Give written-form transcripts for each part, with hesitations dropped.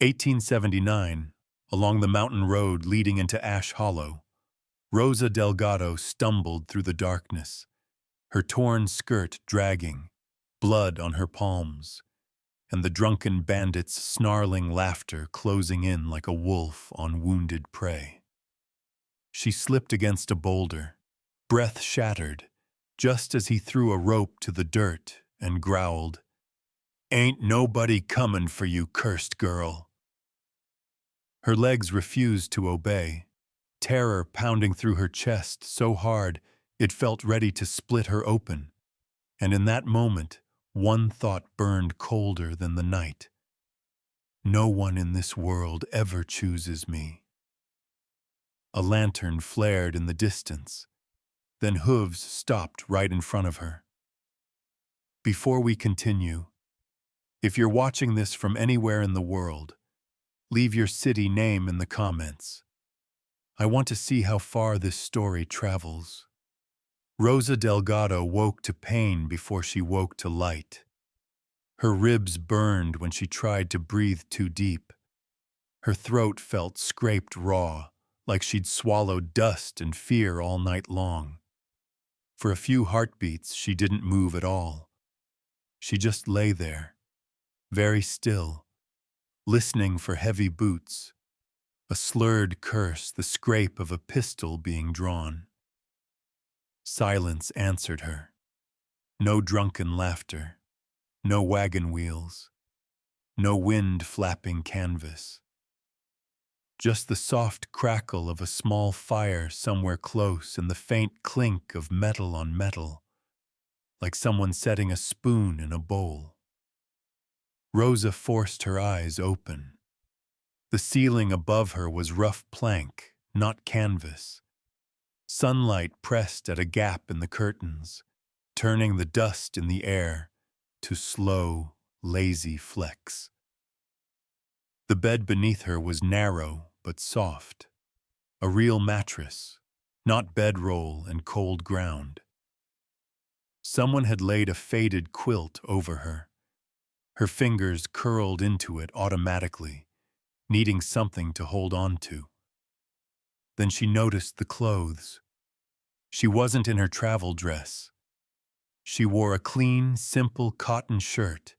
1879, along the mountain road leading into Ash Hollow, Rosa Delgado stumbled through the darkness, her torn skirt dragging, blood on her palms, and the drunken bandit's snarling laughter closing in like a wolf on wounded prey. She slipped against a boulder, breath shattered, just as he threw a rope to the dirt and growled, "Ain't nobody comin' for you, cursed girl." Her legs refused to obey, terror pounding through her chest so hard it felt ready to split her open, and in that moment, one thought burned colder than the night. No one in this world ever chooses me. A lantern flared in the distance, then hooves stopped right in front of her. Before we continue, if you're watching this from anywhere in the world, leave your city name in the comments. I want to see how far this story travels. Rosa Delgado woke to pain before she woke to light. Her ribs burned when she tried to breathe too deep. Her throat felt scraped raw, like she'd swallowed dust and fear all night long. For a few heartbeats, she didn't move at all. She just lay there, very still, listening for heavy boots, a slurred curse, the scrape of a pistol being drawn. Silence answered her. No drunken laughter, no wagon wheels, no wind flapping canvas. Just the soft crackle of a small fire somewhere close and the faint clink of metal on metal, like someone setting a spoon in a bowl. Rosa forced her eyes open. The ceiling above her was rough plank, not canvas. Sunlight pressed at a gap in the curtains, turning the dust in the air to slow, lazy flecks. The bed beneath her was narrow but soft, a real mattress, not bedroll and cold ground. Someone had laid a faded quilt over her. Her fingers curled into it automatically, needing something to hold on to. Then she noticed the clothes. She wasn't in her travel dress. She wore a clean, simple cotton shirt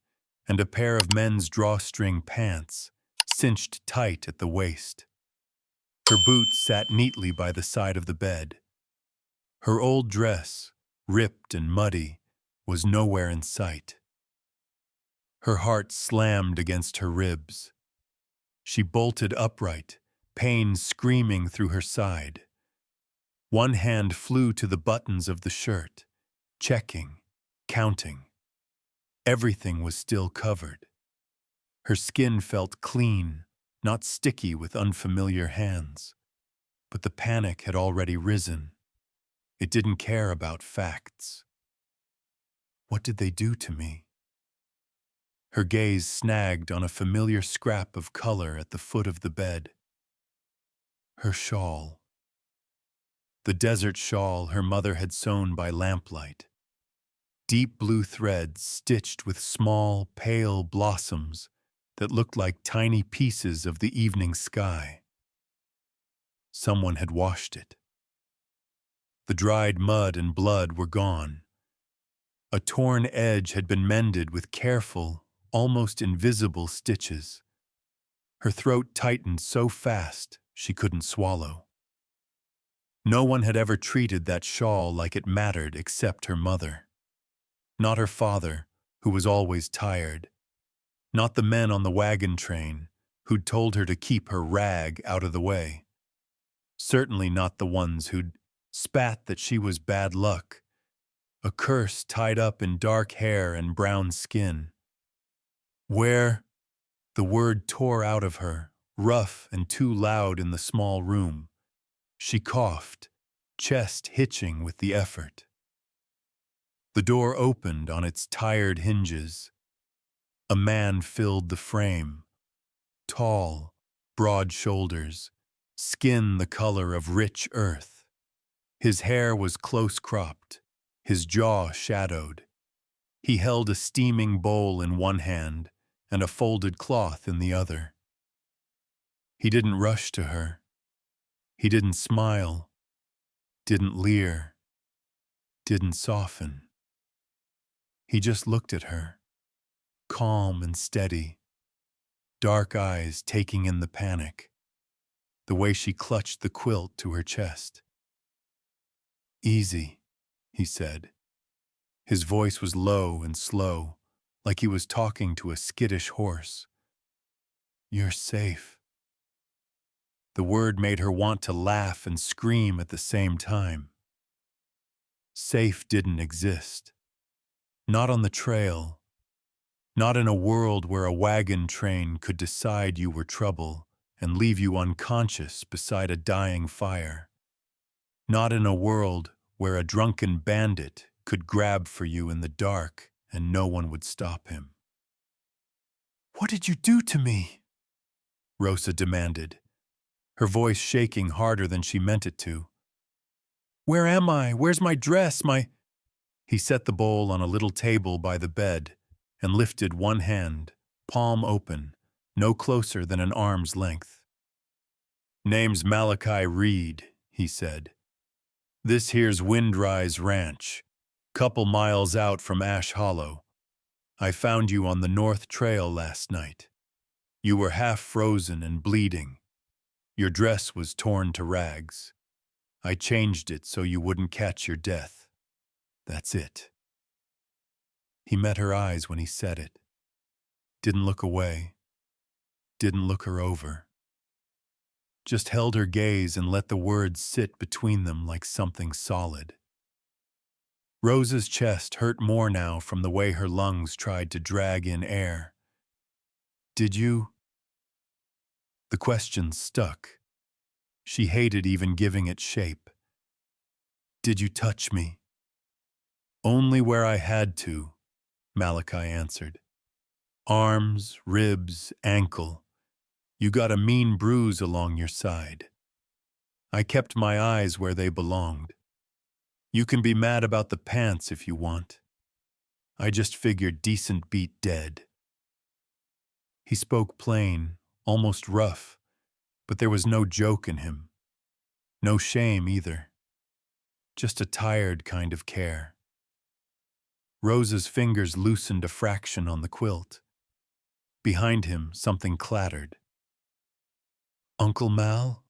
and a pair of men's drawstring pants, cinched tight at the waist. Her boots sat neatly by the side of the bed. Her old dress, ripped and muddy, was nowhere in sight. Her heart slammed against her ribs. She bolted upright, pain screaming through her side. One hand flew to the buttons of the shirt, checking, counting. Everything was still covered. Her skin felt clean, not sticky with unfamiliar hands. But the panic had already risen. It didn't care about facts. What did they do to me? Her gaze snagged on a familiar scrap of color at the foot of the bed. Her shawl. The desert shawl her mother had sewn by lamplight. Deep blue threads stitched with small, pale blossoms that looked like tiny pieces of the evening sky. Someone had washed it. The dried mud and blood were gone. A torn edge had been mended with careful, almost invisible stitches. Her throat tightened so fast she couldn't swallow. No one had ever treated that shawl like it mattered except her mother. Not her father, who was always tired. Not the men on the wagon train, who'd told her to keep her rag out of the way. Certainly not the ones who'd spat that she was bad luck, a curse tied up in dark hair and brown skin. Where? The word tore out of her, rough and too loud in the small room. She coughed, chest hitching with the effort. The door opened on its tired hinges. A man filled the frame. Tall, broad shoulders, skin the color of rich earth. His hair was close-cropped, his jaw shadowed. He held a steaming bowl in one hand and a folded cloth in the other. He didn't rush to her. He didn't smile, didn't leer, didn't soften. He just looked at her, calm and steady, dark eyes taking in the panic, the way she clutched the quilt to her chest. "Easy," he said. His voice was low and slow, like he was talking to a skittish horse. "You're safe." The word made her want to laugh and scream at the same time. Safe didn't exist. Not on the trail. Not in a world where a wagon train could decide you were trouble and leave you unconscious beside a dying fire. Not in a world where a drunken bandit could grab for you in the dark and no one would stop him. "What did you do to me?" Rosa demanded, her voice shaking harder than she meant it to. "Where am I? Where's my dress, my—" He set the bowl on a little table by the bed and lifted one hand, palm open, no closer than an arm's length. "Name's Malachi Reed," he said. "This here's Windrise Ranch, couple miles out from Ash Hollow. I found you on the North Trail last night. You were half frozen and bleeding. Your dress was torn to rags. I changed it so you wouldn't catch your death. That's it." He met her eyes when he said it. Didn't look away. Didn't look her over. Just held her gaze and let the words sit between them like something solid. Rosa's chest hurt more now from the way her lungs tried to drag in air. "Did you?" The question stuck. She hated even giving it shape. "Did you touch me?" "Only where I had to," Malachi answered. "Arms, ribs, ankle. You got a mean bruise along your side. I kept my eyes where they belonged. You can be mad about the pants if you want. I just figured decent beat dead." He spoke plain, almost rough, but there was no joke in him. No shame either. Just a tired kind of care. Rosa's fingers loosened a fraction on the quilt. Behind him, something clattered. "Uncle Mal?"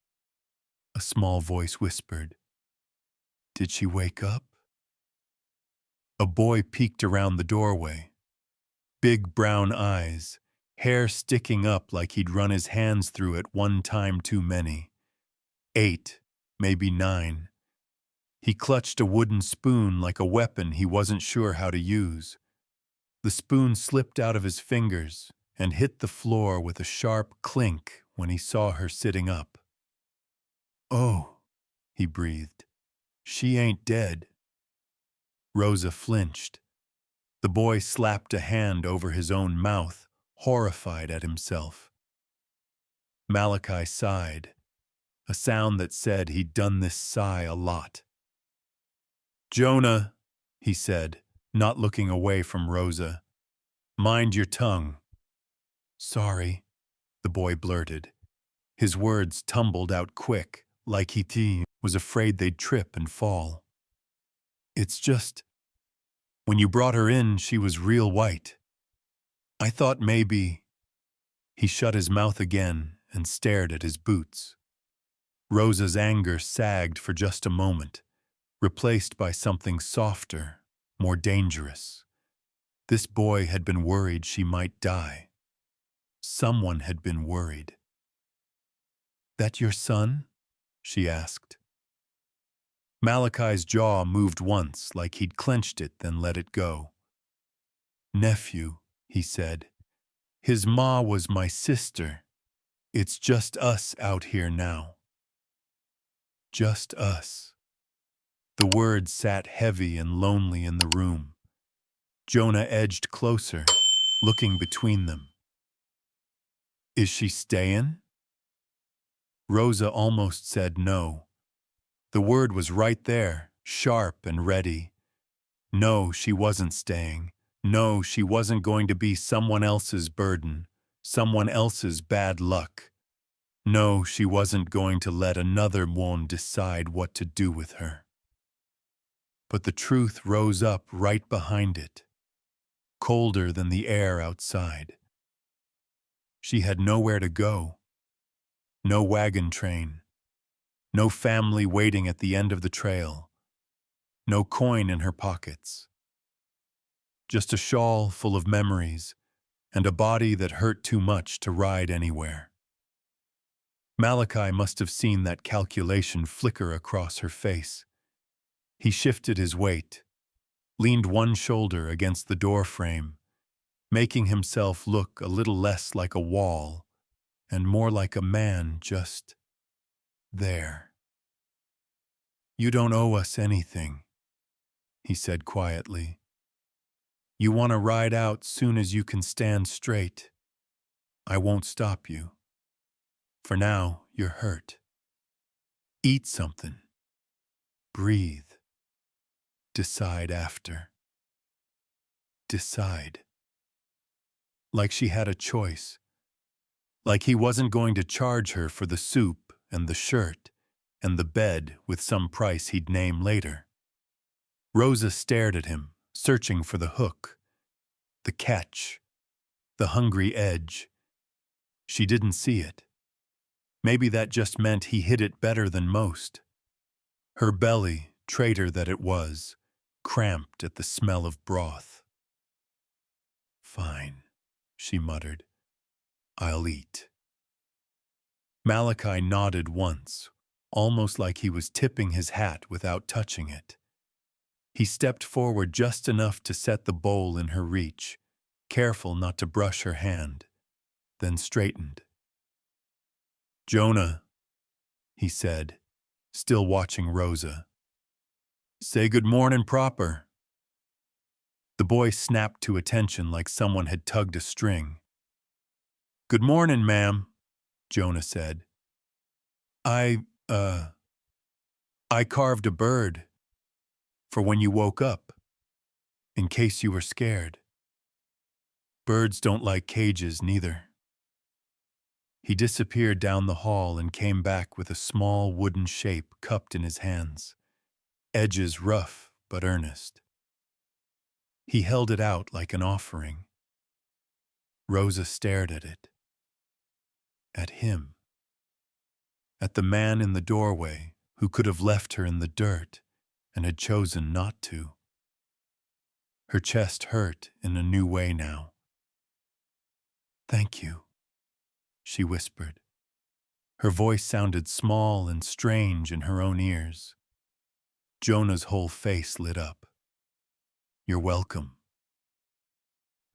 A small voice whispered. "Did she wake up?" A boy peeked around the doorway. Big brown eyes, hair sticking up like he'd run his hands through it one time too many. 8, maybe 9. He clutched a wooden spoon like a weapon he wasn't sure how to use. The spoon slipped out of his fingers and hit the floor with a sharp clink when he saw her sitting up. "Oh," he breathed. "She ain't dead." Rosa flinched. The boy slapped a hand over his own mouth, horrified at himself. Malachi sighed, a sound that said he'd done this sigh a lot. "Jonah," he said, not looking away from Rosa. "Mind your tongue." "Sorry," the boy blurted. His words tumbled out quick, like he was afraid they'd trip and fall. "It's just, when you brought her in, she was real white. I thought maybe—" He shut his mouth again and stared at his boots. Rosa's anger sagged for just a moment, replaced by something softer, more dangerous. This boy had been worried she might die. Someone had been worried. "That your son?" she asked. Malachi's jaw moved once, like he'd clenched it, then let it go. "Nephew," he said. "His ma was my sister. It's just us out here now." Just us. The word sat heavy and lonely in the room. Jonah edged closer, looking between them. "Is she stayin'?" Rosa almost said no. The word was right there, sharp and ready. No, she wasn't staying. No, she wasn't going to be someone else's burden, someone else's bad luck. No, she wasn't going to let another wound decide what to do with her. But the truth rose up right behind it, colder than the air outside. She had nowhere to go, no wagon train, no family waiting at the end of the trail, no coin in her pockets. Just a shawl full of memories and a body that hurt too much to ride anywhere. Malachi must have seen that calculation flicker across her face. He shifted his weight, leaned one shoulder against the door frame, making himself look a little less like a wall and more like a man just there. "You don't owe us anything," he said quietly. "You want to ride out soon as you can stand straight. I won't stop you. For now, you're hurt. Eat something. Breathe. Decide after. Decide." Like she had a choice. Like he wasn't going to charge her for the soup and the shirt and the bed with some price he'd name later. Rosa stared at him, searching for the hook, the catch, the hungry edge. She didn't see it. Maybe that just meant he hid it better than most. Her belly, traitor that it was, cramped at the smell of broth. "Fine," she muttered. "I'll eat." Malachi nodded once, almost like he was tipping his hat without touching it. He stepped forward just enough to set the bowl in her reach, careful not to brush her hand, then straightened. "Jonah," he said, still watching Rosa. "Say good morning proper." The boy snapped to attention like someone had tugged a string. "Good morning, ma'am," Jonah said. I carved a bird for when you woke up, in case you were scared. Birds don't like cages, neither." He disappeared down the hall and came back with a small wooden shape cupped in his hands, edges rough but earnest. He held it out like an offering. Rosa stared at it. At him. At the man in the doorway who could have left her in the dirt and had chosen not to. Her chest hurt in a new way now. "Thank you," she whispered. Her voice sounded small and strange in her own ears. Jonah's whole face lit up. "You're welcome."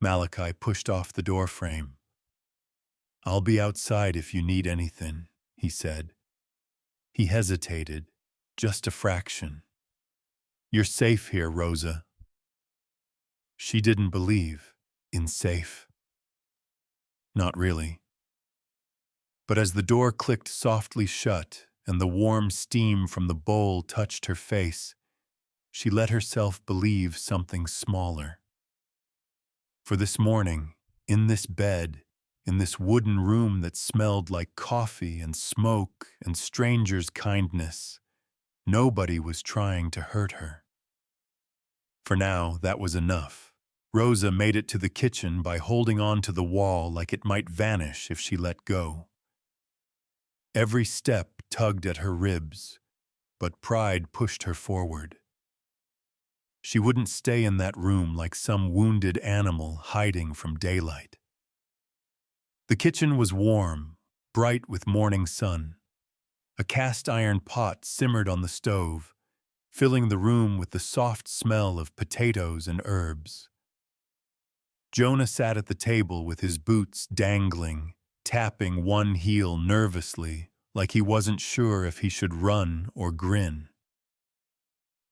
Malachi pushed off the doorframe. "I'll be outside if you need anything," he said. He hesitated, just a fraction. "You're safe here, Rosa." She didn't believe in safe. Not really. But as the door clicked softly shut and the warm steam from the bowl touched her face, she let herself believe something smaller. For this morning, in this bed, in this wooden room that smelled like coffee and smoke and strangers' kindness, nobody was trying to hurt her. For now, that was enough. Rosa made it to the kitchen by holding on to the wall like it might vanish if she let go. Every step tugged at her ribs, but pride pushed her forward. She wouldn't stay in that room like some wounded animal hiding from daylight. The kitchen was warm, bright with morning sun. A cast-iron pot simmered on the stove, filling the room with the soft smell of potatoes and herbs. Jonah sat at the table with his boots dangling, tapping one heel nervously, like he wasn't sure if he should run or grin.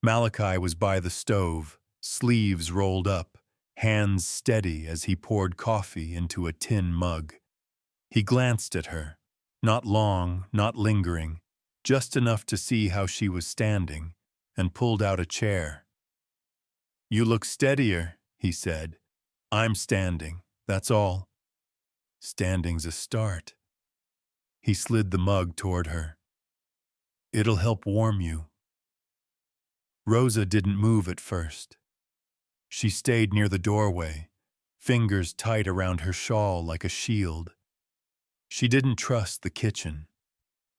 Malachi was by the stove, sleeves rolled up, hands steady as he poured coffee into a tin mug. He glanced at her, not long, not lingering, just enough to see how she was standing, and pulled out a chair. "You look steadier," he said. "I'm standing, that's all." "Standing's a start." He slid the mug toward her. It'll help warm you. Rosa didn't move at first. She stayed near the doorway, fingers tight around her shawl like a shield. She didn't trust the kitchen,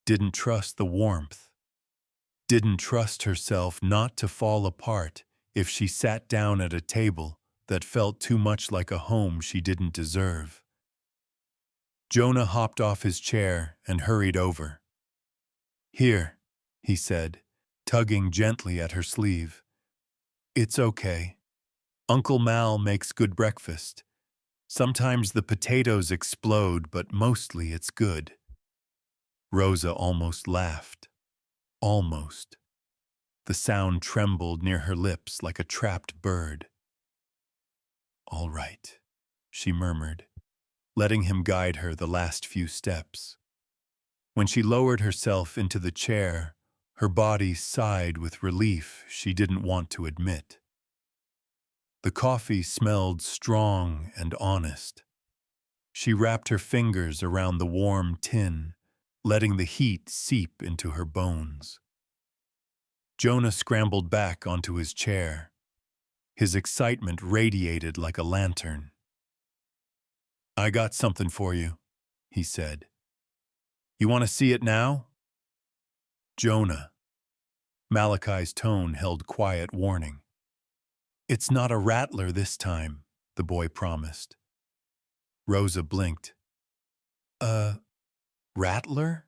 didn't trust the warmth, didn't trust herself not to fall apart if she sat down at a table that felt too much like a home she didn't deserve. Jonah hopped off his chair and hurried over. Here, he said, tugging gently at her sleeve. It's okay. Uncle Mal makes good breakfast. Sometimes the potatoes explode, but mostly it's good. Rosa almost laughed. Almost. The sound trembled near her lips like a trapped bird. All right, she murmured, letting him guide her the last few steps. When she lowered herself into the chair, her body sighed with relief she didn't want to admit. The coffee smelled strong and honest. She wrapped her fingers around the warm tin, letting the heat seep into her bones. Jonah scrambled back onto his chair. His excitement radiated like a lantern. I got something for you, he said. You want to see it now? Jonah. Malachi's tone held quiet warning. It's not a rattler this time, the boy promised. Rosa blinked. A rattler?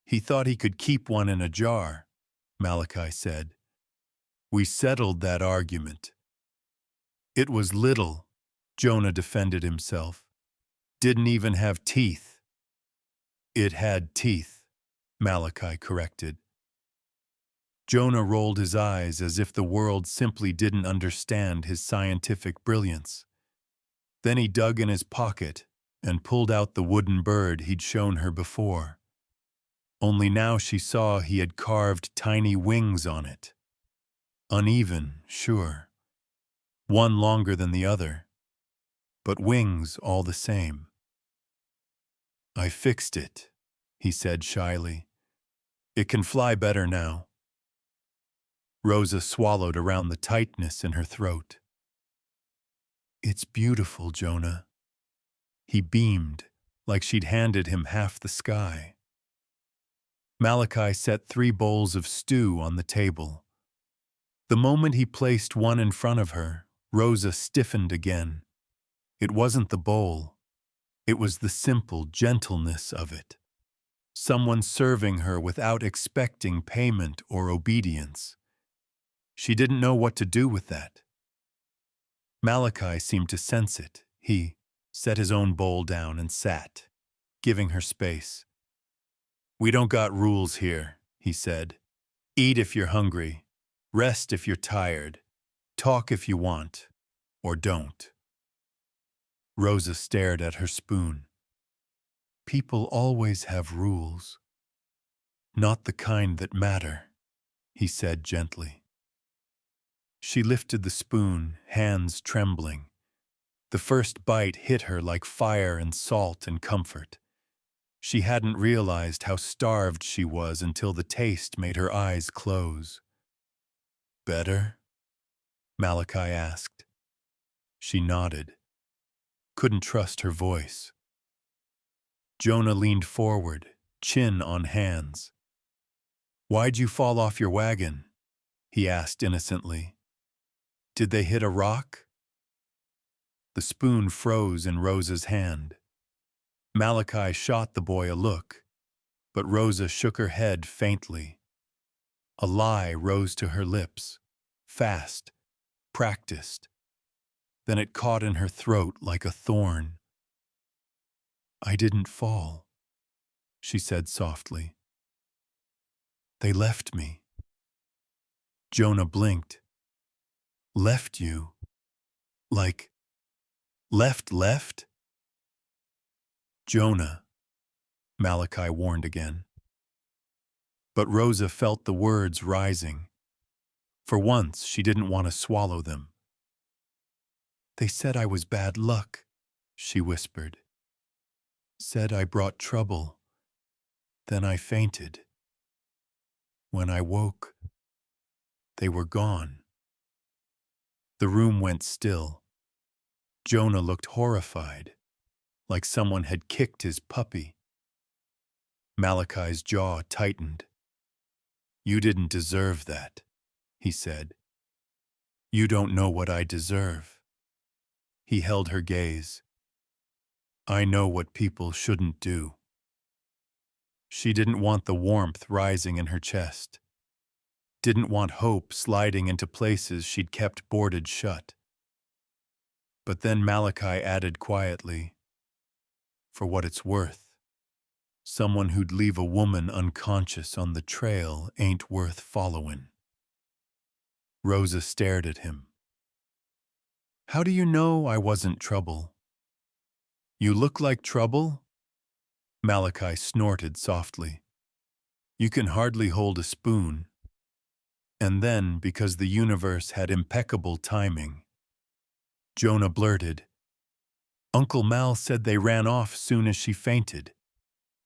He thought he could keep one in a jar, Malachi said. We settled that argument. It was little, Jonah defended himself. Didn't even have teeth. It had teeth, Malachi corrected. Jonah rolled his eyes as if the world simply didn't understand his scientific brilliance. Then he dug in his pocket and pulled out the wooden bird he'd shown her before. Only now she saw he had carved tiny wings on it. Uneven, sure. One longer than the other, but wings all the same. I fixed it, he said shyly. It can fly better now. Rosa swallowed around the tightness in her throat. It's beautiful, Jonah. He beamed, like she'd handed him half the sky. Malachi set 3 bowls of stew on the table. The moment he placed one in front of her, Rosa stiffened again. It wasn't the bowl. It was the simple gentleness of it. Someone serving her without expecting payment or obedience. She didn't know what to do with that. Malachi seemed to sense it. He set his own bowl down and sat, giving her space. We don't got rules here, he said. Eat if you're hungry. Rest if you're tired. Talk if you want, or don't. Rosa stared at her spoon. People always have rules. Not the kind that matter, he said gently. She lifted the spoon, hands trembling. The first bite hit her like fire and salt and comfort. She hadn't realized how starved she was until the taste made her eyes close. Better? Malachi asked. She nodded. Couldn't trust her voice. Jonah leaned forward, chin on hands. Why'd you fall off your wagon? He asked innocently. Did they hit a rock? The spoon froze in Rosa's hand. Malachi shot the boy a look, but Rosa shook her head faintly. A lie rose to her lips, fast, practiced. Then it caught in her throat like a thorn. I didn't fall, she said softly. They left me. Jonah blinked. Left you? Like, left? Jonah, Malachi warned again. But Rosa felt the words rising. For once, she didn't want to swallow them. They said I was bad luck, she whispered. Said I brought trouble, Then I fainted. When I woke, they were gone. The room went still. Jonah looked horrified, like someone had kicked his puppy. Malachi's jaw tightened. "You didn't deserve that," he said. "You don't know what I deserve." He held her gaze. "I know what people shouldn't do." She didn't want the warmth rising in her chest. Didn't want hope sliding into places she'd kept boarded shut. But then Malachi added quietly, "For what it's worth, someone who'd leave a woman unconscious on the trail ain't worth following." Rosa stared at him. "How do you know I wasn't trouble?" "You look like trouble?" Malachi snorted softly. "You can hardly hold a spoon." And then, because the universe had impeccable timing, Jonah blurted, "Uncle Mal said they ran off soon as she fainted.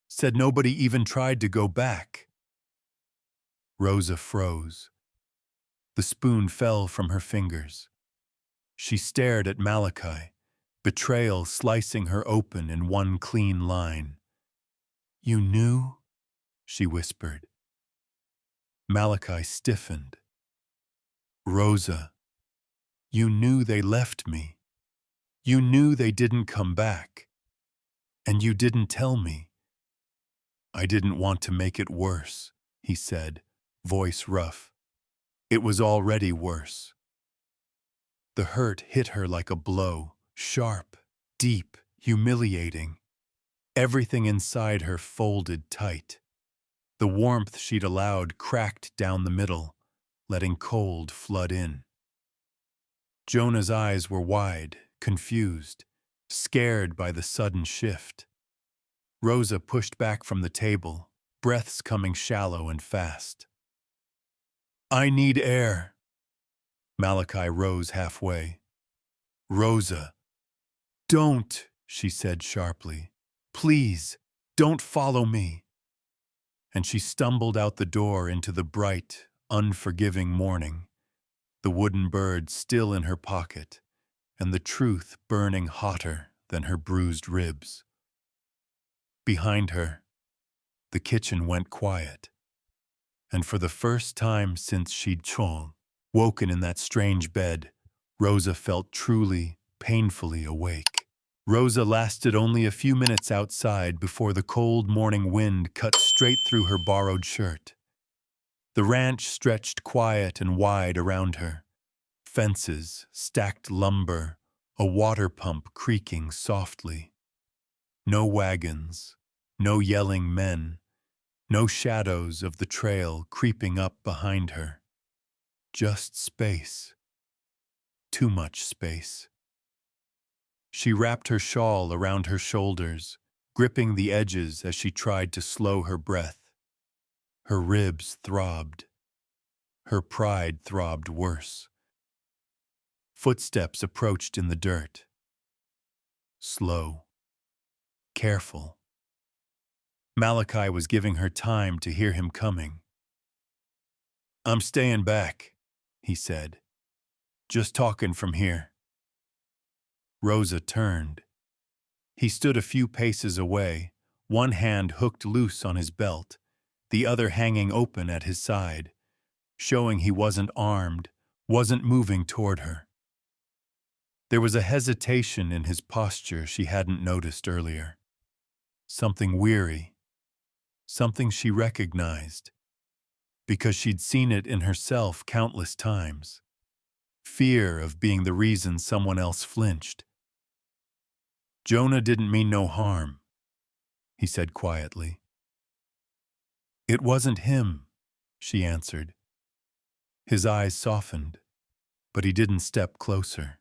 Said nobody even tried to go back." Rosa froze. The spoon fell from her fingers. She stared at Malachi, betrayal slicing her open in one clean line. "You knew?" she whispered. Malachi stiffened. "Rosa, you knew they left me. You knew they didn't come back. And you didn't tell me." "I didn't want to make it worse," he said, voice rough. "It was already worse." The hurt hit her like a blow, sharp, deep, humiliating. Everything inside her folded tight. The warmth she'd allowed cracked down the middle, letting cold flood in. Jonah's eyes were wide, confused, scared by the sudden shift. Rosa pushed back from the table, breaths coming shallow and fast. "I need air." Malachi rose halfway. "Rosa." "Don't," she said sharply. "Please, don't follow me." And she stumbled out the door into the bright, unforgiving morning, the wooden bird still in her pocket, and the truth burning hotter than her bruised ribs. Behind her, the kitchen went quiet, and for the first time since she'd woken in that strange bed, Rosa felt truly, painfully awake. Rosa lasted only a few minutes outside before the cold morning wind cut straight through her borrowed shirt. The ranch stretched quiet and wide around her. Fences, stacked lumber, a water pump creaking softly. No wagons, no yelling men, no shadows of the trail creeping up behind her. Just space. Too much space. She wrapped her shawl around her shoulders, gripping the edges as she tried to slow her breath. Her ribs throbbed. Her pride throbbed worse. Footsteps approached in the dirt. Slow. Careful. Malachi was giving her time to hear him coming. "I'm staying back," he said. "Just talking from here." Rosa turned. He stood a few paces away, one hand hooked loose on his belt, the other hanging open at his side, showing he wasn't armed, wasn't moving toward her. There was a hesitation in his posture she hadn't noticed earlier. Something weary. Something she recognized, because she'd seen it in herself countless times. Fear of being the reason someone else flinched. "Jonah didn't mean no harm," he said quietly. "It wasn't him," she answered. His eyes softened, but he didn't step closer.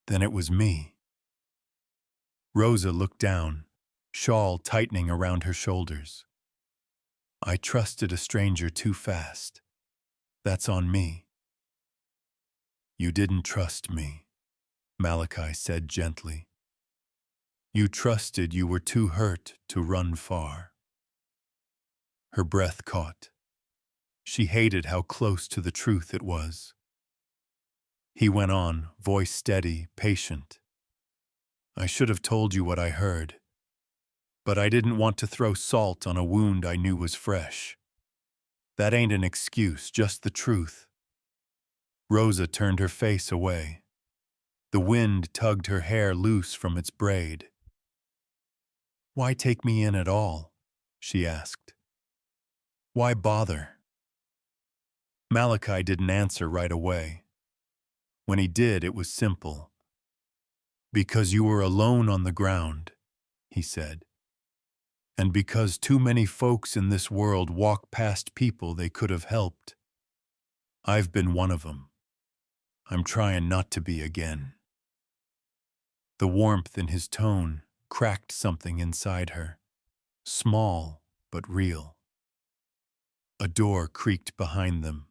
"Then it was me." Rosa looked down, shawl tightening around her shoulders. "I trusted a stranger too fast. That's on me." "You didn't trust me," Malachi said gently. "You trusted you were too hurt to run far." Her breath caught. She hated how close to the truth it was. He went on, voice steady, patient. I should have told you what I heard, but I didn't want to throw salt on a wound I knew was fresh. That ain't an excuse, just the truth. Rosa turned her face away. The wind tugged her hair loose from its braid. Why take me in at all? She asked. Why bother? Malachi didn't answer right away. When he did, it was simple. Because you were alone on the ground, he said. And because too many folks in this world walk past people they could have helped. I've been one of them. I'm trying not to be again. The warmth in his tone cracked something inside her, small but real. A door creaked behind them.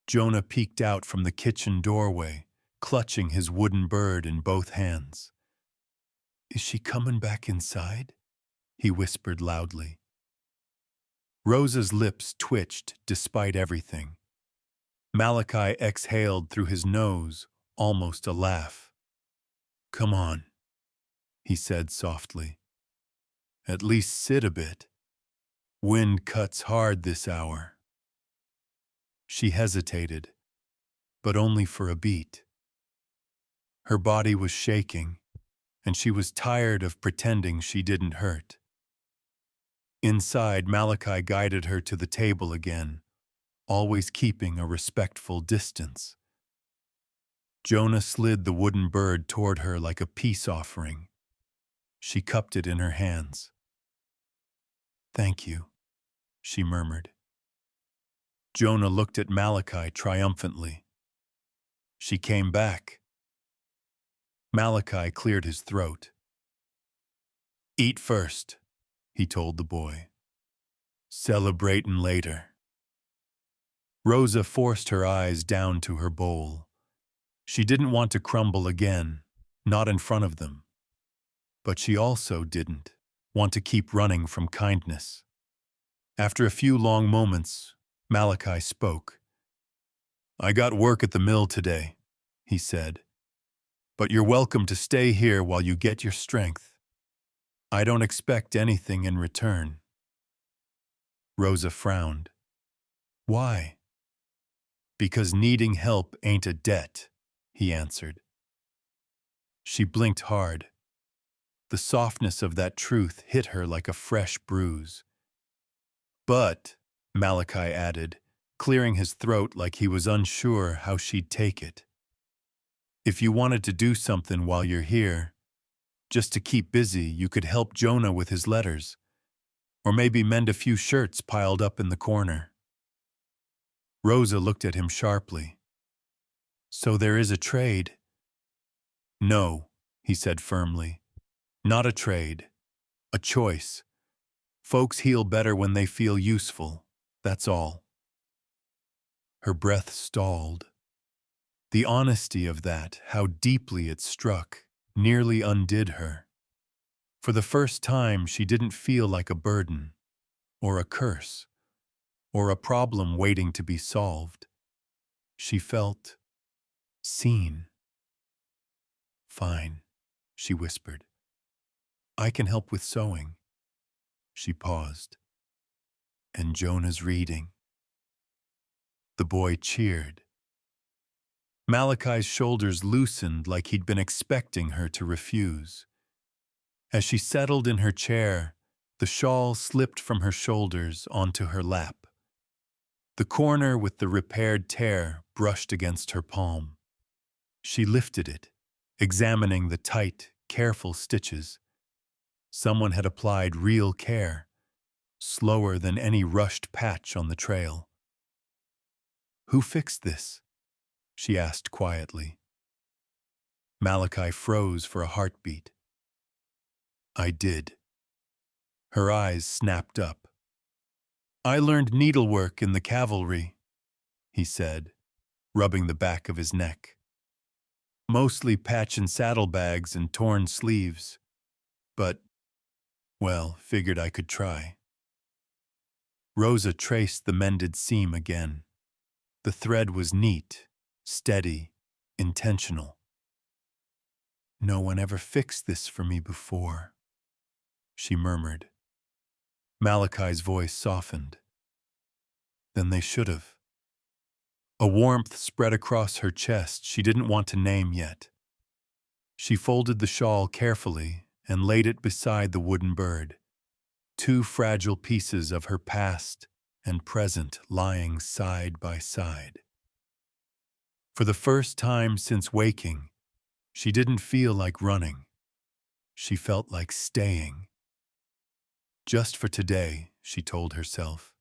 Jonah peeked out from the kitchen doorway, clutching his wooden bird in both hands. Is she coming back inside? He whispered loudly. Rosa's lips twitched despite everything. Malachi exhaled through his nose, almost a laugh. Come on, he said softly. At least sit a bit. Wind cuts hard this hour. She hesitated, but only for a beat. Her body was shaking, and she was tired of pretending she didn't hurt. Inside, Malachi guided her to the table again, always keeping a respectful distance. Jonah slid the wooden bird toward her like a peace offering. She cupped it in her hands. Thank you, she murmured. Jonah looked at Malachi triumphantly. She came back. Malachi cleared his throat. Eat first, he told the boy. Celebratin' later. Rosa forced her eyes down to her bowl. She didn't want to crumble again, not in front of them. But she also didn't want to keep running from kindness. After a few long moments, Malachi spoke. I got work at the mill today, he said. But you're welcome to stay here while you get your strength. I don't expect anything in return. Rosa frowned. Why? Because needing help ain't a debt, he answered. She blinked hard. The softness of that truth hit her like a fresh bruise. But, Malachi added, clearing his throat like he was unsure how she'd take it. If you wanted to do something while you're here, just to keep busy, you could help Jonah with his letters, or maybe mend a few shirts piled up in the corner. Rosa looked at him sharply. So there is a trade? No, he said firmly. Not a trade. A choice. Folks heal better when they feel useful, that's all. Her breath stalled. The honesty of that, how deeply it struck, nearly undid her. For the first time, she didn't feel like a burden, or a curse, or a problem waiting to be solved. She felt seen. Fine, she whispered. I can help with sewing. She paused. And Jonah's reading. The boy cheered. Malachi's shoulders loosened like he'd been expecting her to refuse. As she settled in her chair, the shawl slipped from her shoulders onto her lap. The corner with the repaired tear brushed against her palm. She lifted it, examining the tight, careful stitches. Someone had applied real care, slower than any rushed patch on the trail. Who fixed this? She asked quietly. Malachi froze for a heartbeat. I did. Her eyes snapped up. I learned needlework in the cavalry, he said, rubbing the back of his neck. Mostly patchin' saddlebags and torn sleeves. But, well, figured I could try. Rosa traced the mended seam again. The thread was neat, steady, intentional. "No one ever fixed this for me before," she murmured. Malachi's voice softened. "Then they should have." A warmth spread across her chest she didn't want to name yet. She folded the shawl carefully and laid it beside the wooden bird, two fragile pieces of her past and present lying side by side. For the first time since waking, she didn't feel like running. She felt like staying. Just for today, she told herself.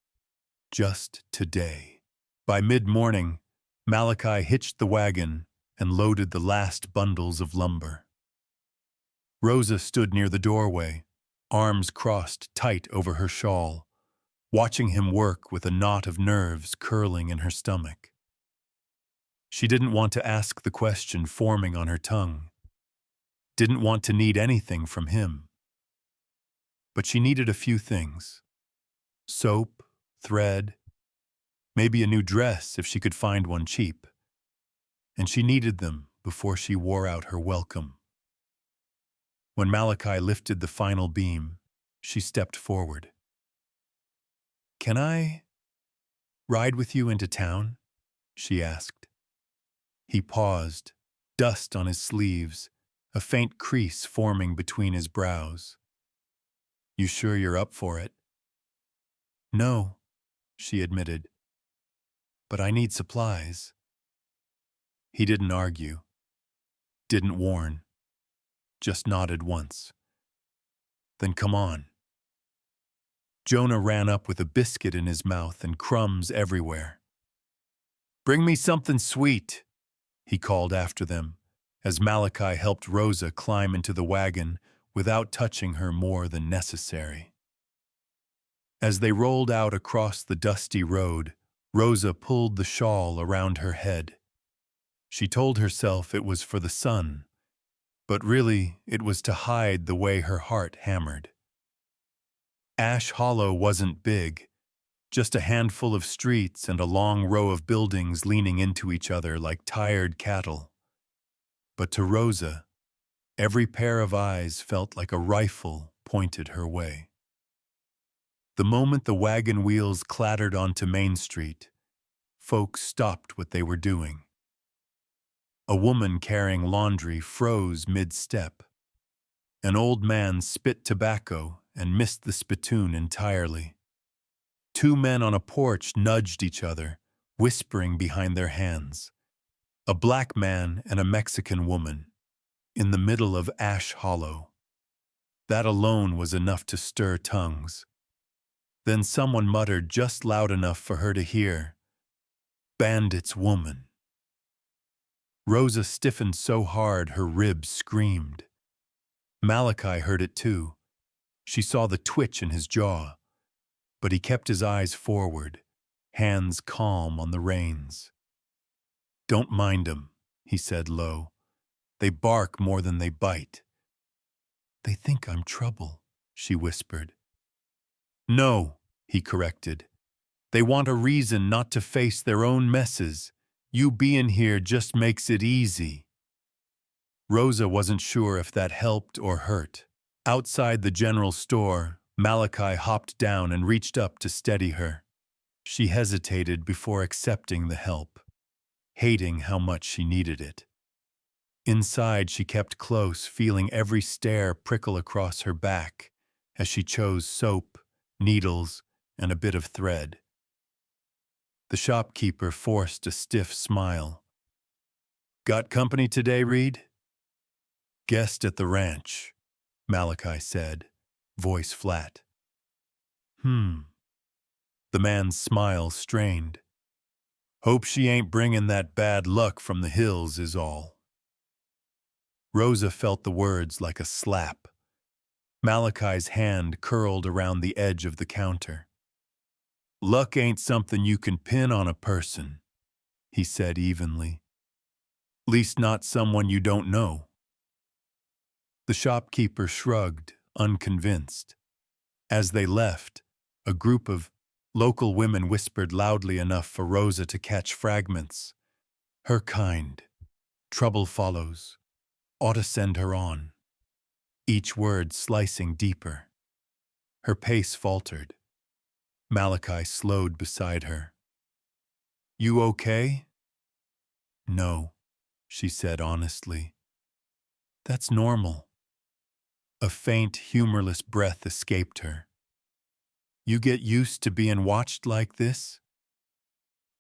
Just today. By mid-morning, Malachi hitched the wagon and loaded the last bundles of lumber. Rosa stood near the doorway, arms crossed tight over her shawl, watching him work with a knot of nerves curling in her stomach. She didn't want to ask the question forming on her tongue. Didn't want to need anything from him. But she needed a few things. Soap, thread, maybe a new dress if she could find one cheap. And she needed them before she wore out her welcome. When Malachi lifted the final beam, she stepped forward. "Can I ride with you into town?" she asked. He paused, dust on his sleeves, a faint crease forming between his brows. "You sure you're up for it?" "No," she admitted. "But I need supplies." He didn't argue, didn't warn, just nodded once. "Then come on." Jonah ran up with a biscuit in his mouth and crumbs everywhere. "Bring me something sweet," he called after them, as Malachi helped Rosa climb into the wagon without touching her more than necessary. As they rolled out across the dusty road, Rosa pulled the shawl around her head. She told herself it was for the sun, but really it was to hide the way her heart hammered. Ash Hollow wasn't big, just a handful of streets and a long row of buildings leaning into each other like tired cattle. But to Rosa, every pair of eyes felt like a rifle pointed her way. The moment the wagon wheels clattered onto Main Street, folks stopped what they were doing. A woman carrying laundry froze mid-step. An old man spit tobacco and missed the spittoon entirely. Two men on a porch nudged each other, whispering behind their hands. A black man and a Mexican woman, in the middle of Ash Hollow. That alone was enough to stir tongues. Then someone muttered just loud enough for her to hear, "Bandit's woman." Rosa stiffened so hard her ribs screamed. Malachi heard it too. She saw the twitch in his jaw, but he kept his eyes forward, hands calm on the reins. "Don't mind 'em," he said low. "They bark more than they bite." "They think I'm trouble," she whispered. "No," he corrected. "They want a reason not to face their own messes. You being here just makes it easy." Rosa wasn't sure if that helped or hurt. Outside the general store, Malachi hopped down and reached up to steady her. She hesitated before accepting the help, hating how much she needed it. Inside, she kept close, feeling every stare prickle across her back as she chose soap, needles, and a bit of thread. The shopkeeper forced a stiff smile. "Got company today, Reed?" "Guest at the ranch," Malachi said, voice flat. The man's smile strained. "Hope she ain't bringing that bad luck from the hills is all." Rosa felt the words like a slap. Malachi's hand curled around the edge of the counter. "Luck ain't something you can pin on a person," he said evenly. "Least not someone you don't know." The shopkeeper shrugged, unconvinced. As they left, a group of Local women whispered loudly enough for Rosa to catch fragments. Her kind. Trouble follows. Ought to send her on. Each word slicing deeper. Her pace faltered. Malachi slowed beside her. You okay? No, she said honestly. That's normal. A faint, humorless breath escaped her. You get used to being watched like this?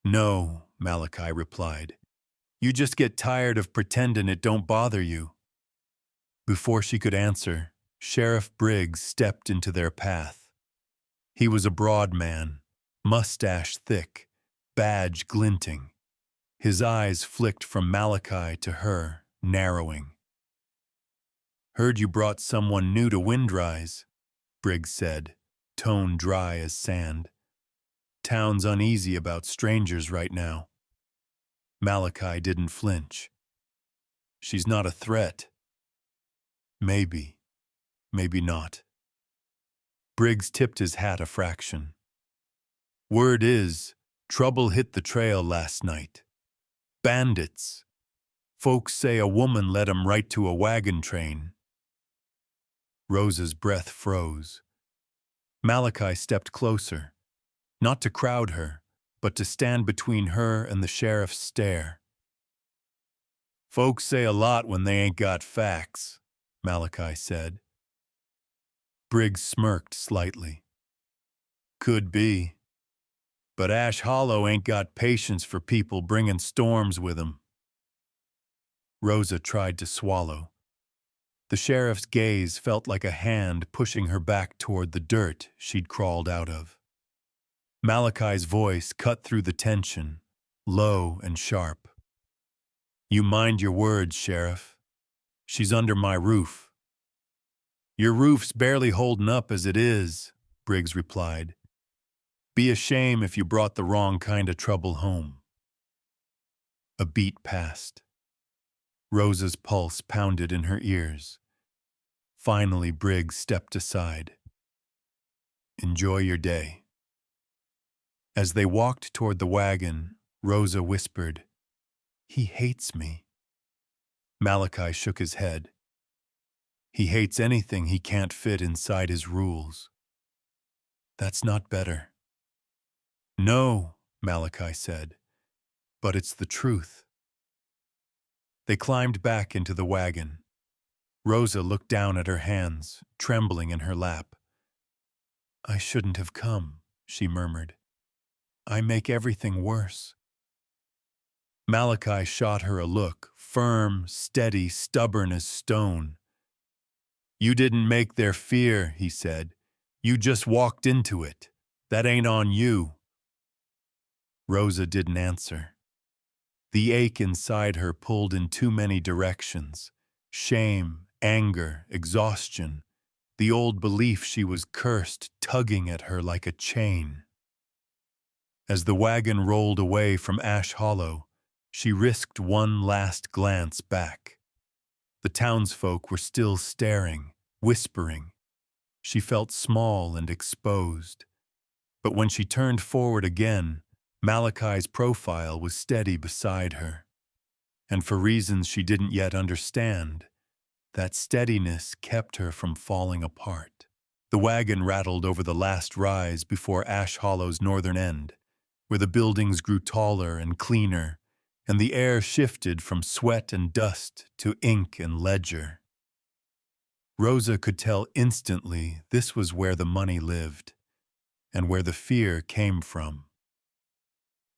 No, Malachi replied. You just get tired of pretending it don't bother you. Before she could answer, Sheriff Briggs stepped into their path. He was a broad man, mustache thick, badge glinting. His eyes flicked from Malachi to her, narrowing. Heard you brought someone new to Windrise, Briggs said, tone dry as sand. Town's uneasy about strangers right now. Malachi didn't flinch. She's not a threat. Maybe, maybe not. Briggs tipped his hat a fraction. Word is, trouble hit the trail last night. Bandits. Folks say a woman led 'em right to a wagon train. Rosa's breath froze. Malachi stepped closer, not to crowd her, but to stand between her and the sheriff's stare. Folks say a lot when they ain't got facts, Malachi said. Briggs smirked slightly. Could be. But Ash Hollow ain't got patience for people bringing storms with 'em. Rosa tried to swallow. The sheriff's gaze felt like a hand pushing her back toward the dirt she'd crawled out of. Malachi's voice cut through the tension, low and sharp. You mind your words, Sheriff. She's under my roof. Your roof's barely holding up as it is, Briggs replied. Be a shame if you brought the wrong kind of trouble home. A beat passed. Rosa's pulse pounded in her ears. Finally, Briggs stepped aside. Enjoy your day. As they walked toward the wagon, Rosa whispered, He hates me. Malachi shook his head. He hates anything he can't fit inside his rules. That's not better. No, Malachi said, but it's the truth. They climbed back into the wagon. Rosa looked down at her hands, trembling in her lap. I shouldn't have come, she murmured. I make everything worse. Malachi shot her a look, firm, steady, stubborn as stone. You didn't make their fear, he said. You just walked into it. That ain't on you. Rosa didn't answer. The ache inside her pulled in too many directions. Shame, anger, exhaustion. The old belief she was cursed tugging at her like a chain. As the wagon rolled away from Ash Hollow, she risked one last glance back. The townsfolk were still staring, whispering. She felt small and exposed. But when she turned forward again, Malachi's profile was steady beside her. And for reasons she didn't yet understand, that steadiness kept her from falling apart. The wagon rattled over the last rise before Ash Hollow's northern end, where the buildings grew taller and cleaner, and the air shifted from sweat and dust to ink and ledger. Rosa could tell instantly this was where the money lived, and where the fear came from.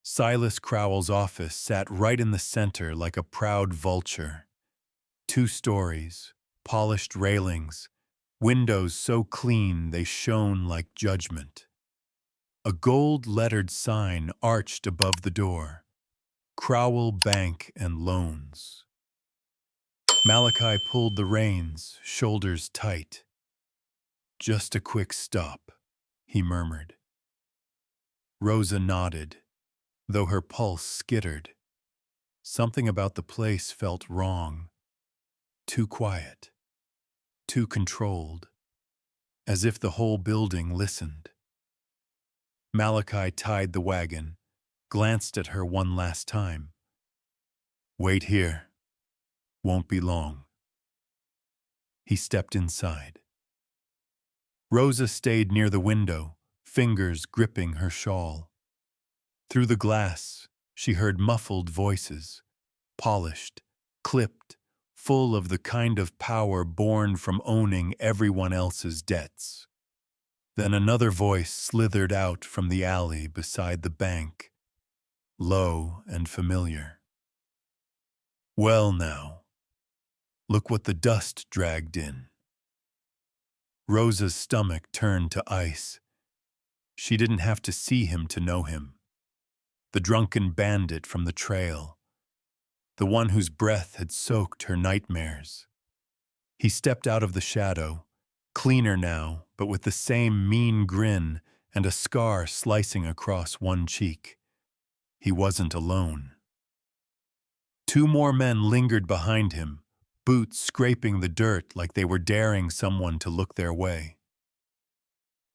Silas Crowell's office sat right in the center like a proud vulture. 2 stories, polished railings, windows so clean they shone like judgment. A gold-lettered sign arched above the door. Crowell Bank and Loans. Malachi pulled the reins, shoulders tight. Just a quick stop, he murmured. Rosa nodded, though her pulse skittered. Something about the place felt wrong. Too quiet. Too controlled. As if the whole building listened. Malachi tied the wagon, glanced at her one last time. Wait here. Won't be long. He stepped inside. Rosa stayed near the window, fingers gripping her shawl. Through the glass, she heard muffled voices, polished, clipped, full of the kind of power born from owning everyone else's debts. Then another voice slithered out from the alley beside the bank, low and familiar. Well now, look what the dust dragged in. Rosa's stomach turned to ice. She didn't have to see him to know him. The drunken bandit from the trail, the one whose breath had soaked her nightmares. He stepped out of the shadow, cleaner now, but with the same mean grin and a scar slicing across one cheek. He wasn't alone. Two more men lingered behind him, boots scraping the dirt like they were daring someone to look their way.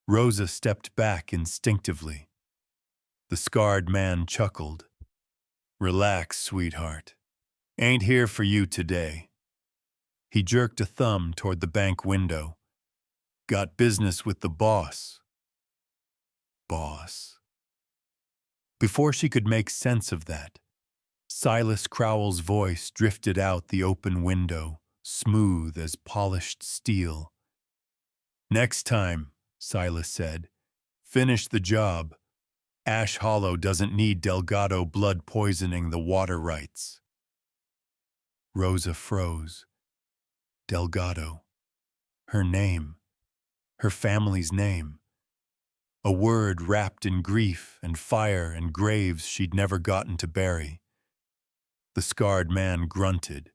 Rosa stepped back instinctively. The scarred man chuckled. Relax, sweetheart. Ain't here for you today. He jerked a thumb toward the bank window. Got business with the boss. Boss. Before she could make sense of that, Silas Crowell's voice drifted out the open window, smooth as polished steel. Next time, Silas said, finish the job. Ash Hollow doesn't need Delgado blood poisoning the water rights. Rosa froze. Delgado. Her name. Her family's name. A word wrapped in grief and fire and graves she'd never gotten to bury. The scarred man grunted.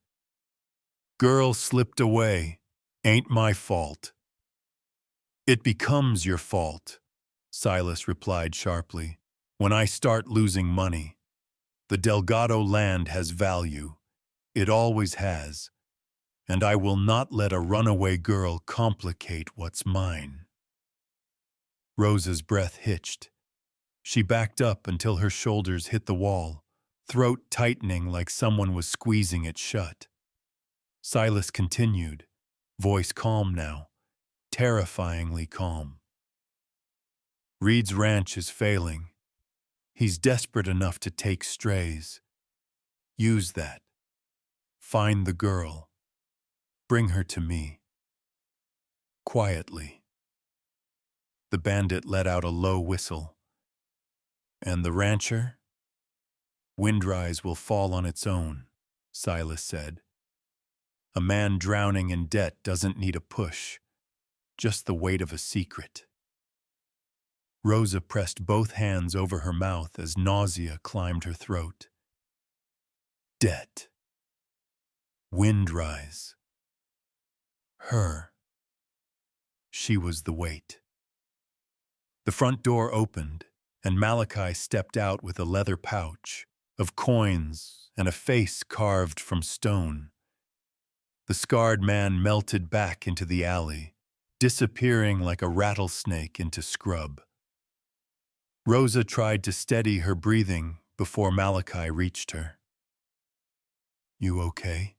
Girl slipped away. Ain't my fault. It becomes your fault, Silas replied sharply, when I start losing money. The Delgado land has value. It always has. And I will not let a runaway girl complicate what's mine. Rosa's breath hitched. She backed up until her shoulders hit the wall, throat tightening like someone was squeezing it shut. Silas continued, voice calm now, terrifyingly calm. Reed's ranch is failing. He's desperate enough to take strays. Use that. Find the girl. Bring her to me. Quietly. The bandit let out a low whistle. And the rancher? Windrise will fall on its own, Silas said. A man drowning in debt doesn't need a push, just the weight of a secret. Rosa pressed both hands over her mouth as nausea climbed her throat. Debt. Windrise. Her. She was the weight. The front door opened, and Malachi stepped out with a leather pouch of coins and a face carved from stone. The scarred man melted back into the alley, disappearing like a rattlesnake into scrub. Rosa tried to steady her breathing before Malachi reached her. You okay?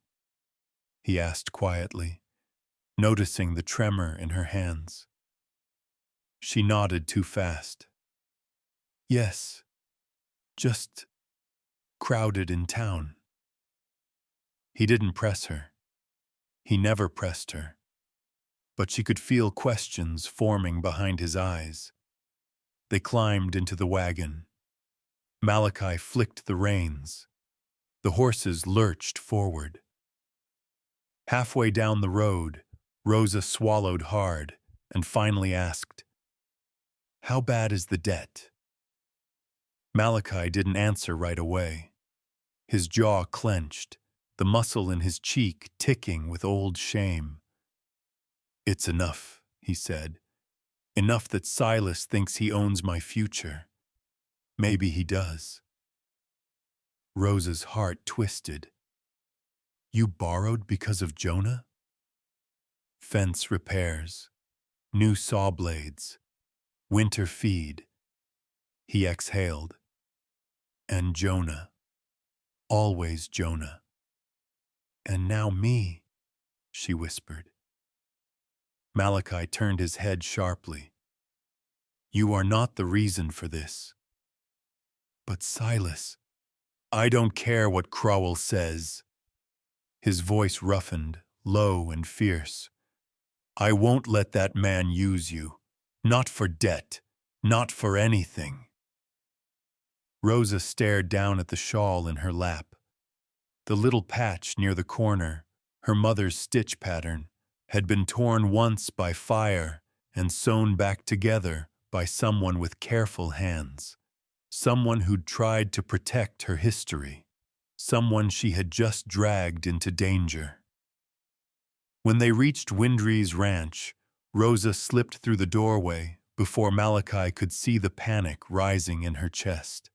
He asked quietly, noticing the tremor in her hands. She nodded too fast. Yes, just crowded in town. He didn't press her. He never pressed her. But she could feel questions forming behind his eyes. They climbed into the wagon. Malachi flicked the reins. The horses lurched forward. Halfway down the road, Rosa swallowed hard and finally asked, How bad is the debt? Malachi didn't answer right away. His jaw clenched, the muscle in his cheek ticking with old shame. It's enough, he said. Enough that Silas thinks he owns my future. Maybe he does. Rosa's heart twisted. You borrowed because of Jonah? Fence repairs, new saw blades, winter feed. He exhaled. And Jonah. Always Jonah. And now me, she whispered. Malachi turned his head sharply. You are not the reason for this. But Silas, I don't care what Crowell says. His voice roughened, low and fierce. I won't let that man use you. Not for debt. Not for anything. Rosa stared down at the shawl in her lap. The little patch near the corner, her mother's stitch pattern, had been torn once by fire and sewn back together by someone with careful hands. Someone who'd tried to protect her history. Someone she had just dragged into danger. When they reached Windry's ranch, Rosa slipped through the doorway before Malachi could see the panic rising in her chest.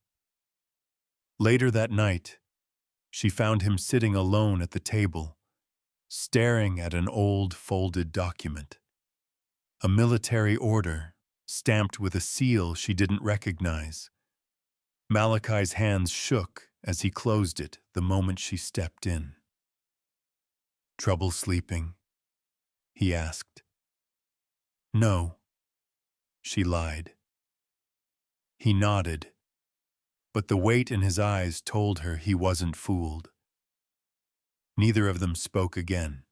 Later that night, she found him sitting alone at the table, staring at an old folded document. A military order, stamped with a seal she didn't recognize. Malachi's hands shook as he closed it the moment she stepped in. Trouble sleeping? He asked. No, she lied. He nodded, but the weight in his eyes told her he wasn't fooled. Neither of them spoke again,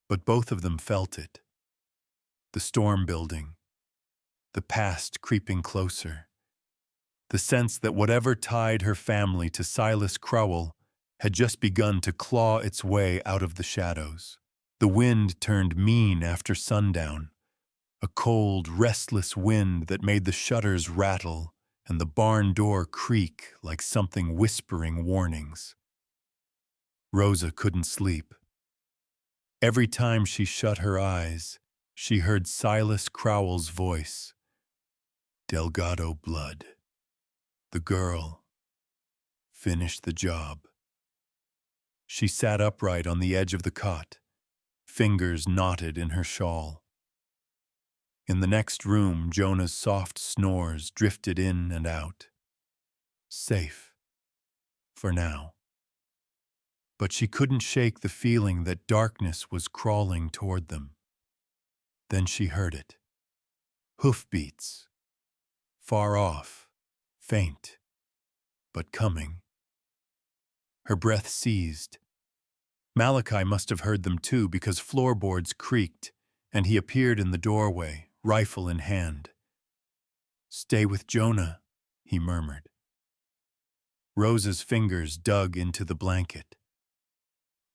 but both of them felt it. The storm building, the past creeping closer, the sense that whatever tied her family to Silas Crowell had just begun to claw its way out of the shadows. The wind turned mean after sundown, a cold, restless wind that made the shutters rattle and the barn door creak like something whispering warnings. Rosa couldn't sleep. Every time she shut her eyes, she heard Silas Crowell's voice. Delgado blood. The girl. Finish the job. She sat upright on the edge of the cot, fingers knotted in her shawl. In the next room, Jonah's soft snores drifted in and out. Safe. For now. But she couldn't shake the feeling that darkness was crawling toward them. Then she heard it. Hoofbeats. Far off, faint, but coming. Her breath seized. Malachi must have heard them too, because floorboards creaked, and he appeared in the doorway, rifle in hand. Stay with Jonah, he murmured. Rosa's fingers dug into the blanket.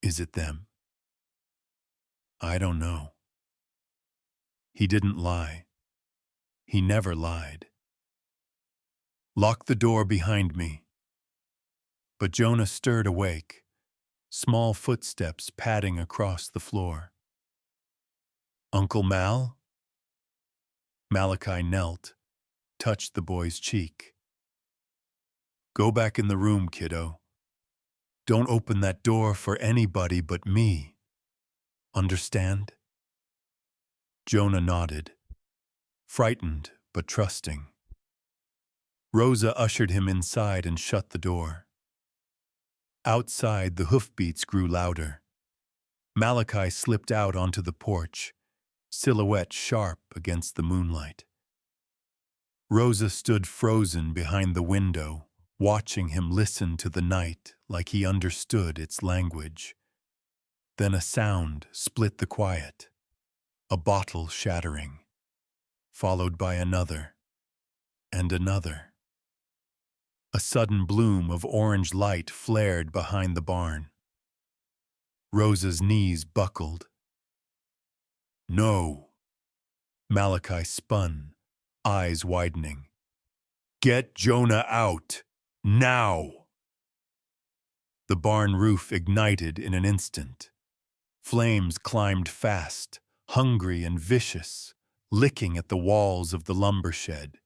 Is it them? I don't know. He didn't lie. He never lied. Lock the door behind me. But Jonah stirred awake, small footsteps padding across the floor. Uncle Mal? Malachi knelt, touched the boy's cheek. Go back in the room, kiddo. Don't open that door for anybody but me. Understand? Jonah nodded, frightened but trusting. Rosa ushered him inside and shut the door. Outside, the hoofbeats grew louder. Malachi slipped out onto the porch, silhouette sharp against the moonlight. Rosa stood frozen behind the window, watching him listen to the night like he understood its language. Then a sound split the quiet, a bottle shattering, followed by another, and another. A sudden bloom of orange light flared behind the barn. Rosa's knees buckled. No. Malachi spun, eyes widening. Get Jonah out, now! The barn roof ignited in an instant. Flames climbed fast, hungry and vicious, licking at the walls of the lumber shed.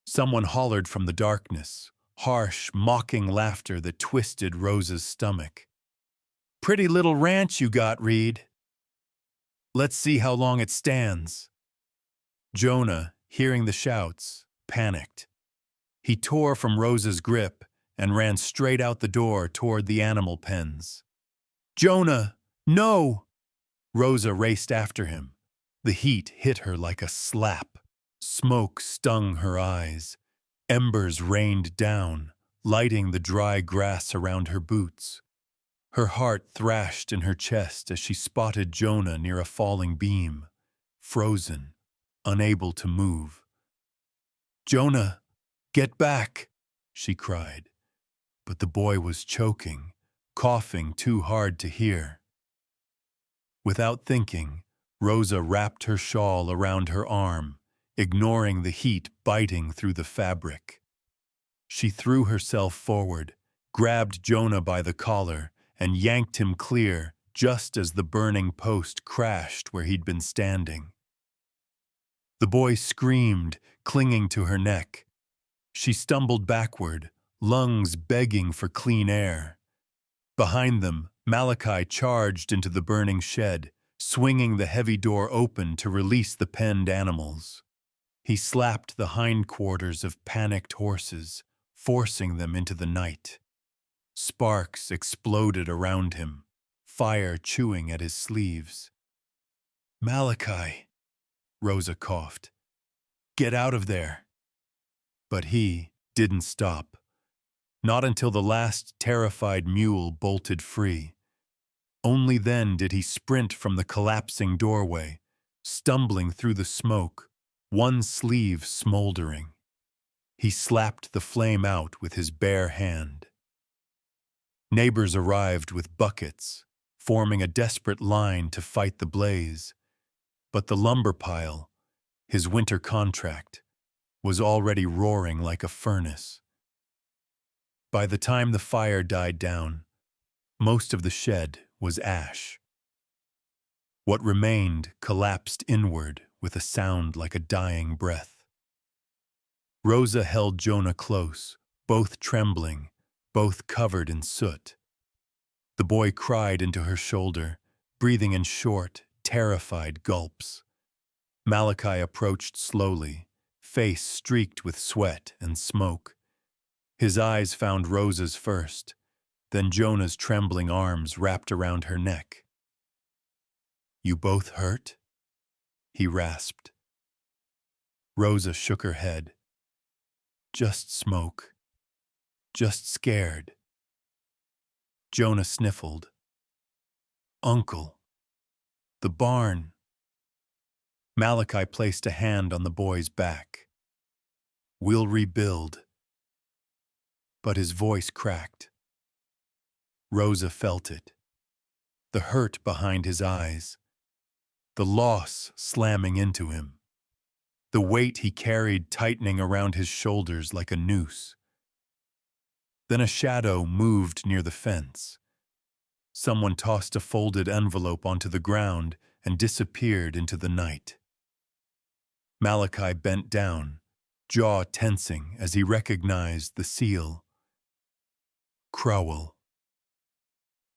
Someone hollered from the darkness, harsh, mocking laughter that twisted Rosa's stomach. Pretty little ranch you got, Reed. Let's see how long it stands. Jonah, hearing the shouts, panicked. He tore from Rosa's grip and ran straight out the door toward the animal pens. "Jonah, no!" Rosa raced after him. The heat hit her like a slap. Smoke stung her eyes. Embers rained down, lighting the dry grass around her boots. Her heart thrashed in her chest as she spotted Jonah near a falling beam, frozen, unable to move. "Jonah, get back!" she cried. But the boy was choking, coughing too hard to hear. Without thinking, Rosa wrapped her shawl around her arm, ignoring the heat biting through the fabric. She threw herself forward, grabbed Jonah by the collar, and yanked him clear just as the burning post crashed where he'd been standing. The boy screamed, clinging to her neck. She stumbled backward, lungs begging for clean air. Behind them, Malachi charged into the burning shed, swinging the heavy door open to release the penned animals. He slapped the hindquarters of panicked horses, forcing them into the night. Sparks exploded around him, fire chewing at his sleeves. "Malachi," Rosa coughed. "Get out of there." But he didn't stop. Not until the last terrified mule bolted free. Only then did he sprint from the collapsing doorway, stumbling through the smoke, one sleeve smoldering. He slapped the flame out with his bare hand. Neighbors arrived with buckets, forming a desperate line to fight the blaze. But the lumber pile, his winter contract, was already roaring like a furnace. By the time the fire died down, most of the shed was ash. What remained collapsed inward with a sound like a dying breath. Rosa held Jonah close, both trembling, both covered in soot. The boy cried into her shoulder, breathing in short, terrified gulps. Malachi approached slowly, face streaked with sweat and smoke. His eyes found Rosa's first, then Jonah's trembling arms wrapped around her neck. "You both hurt?" he rasped. Rosa shook her head. "Just smoke. Just scared." Jonah sniffled. "Uncle. The barn." Malachi placed a hand on the boy's back. "We'll rebuild." But his voice cracked. Rosa felt it. The hurt behind his eyes. The loss slamming into him. The weight he carried tightening around his shoulders like a noose. Then a shadow moved near the fence. Someone tossed a folded envelope onto the ground and disappeared into the night. Malachi bent down, jaw tensing as he recognized the seal. Crowell.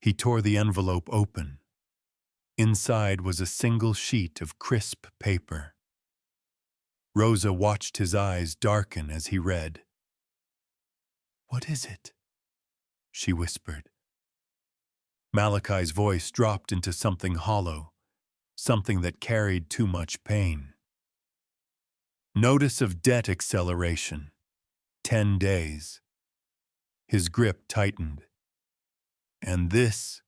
He tore the envelope open. Inside was a single sheet of crisp paper. Rosa watched his eyes darken as he read. "What is it?" she whispered. Malachi's voice dropped into something hollow, something that carried too much pain. "Notice of debt acceleration. 10 days. His grip tightened. "And this?"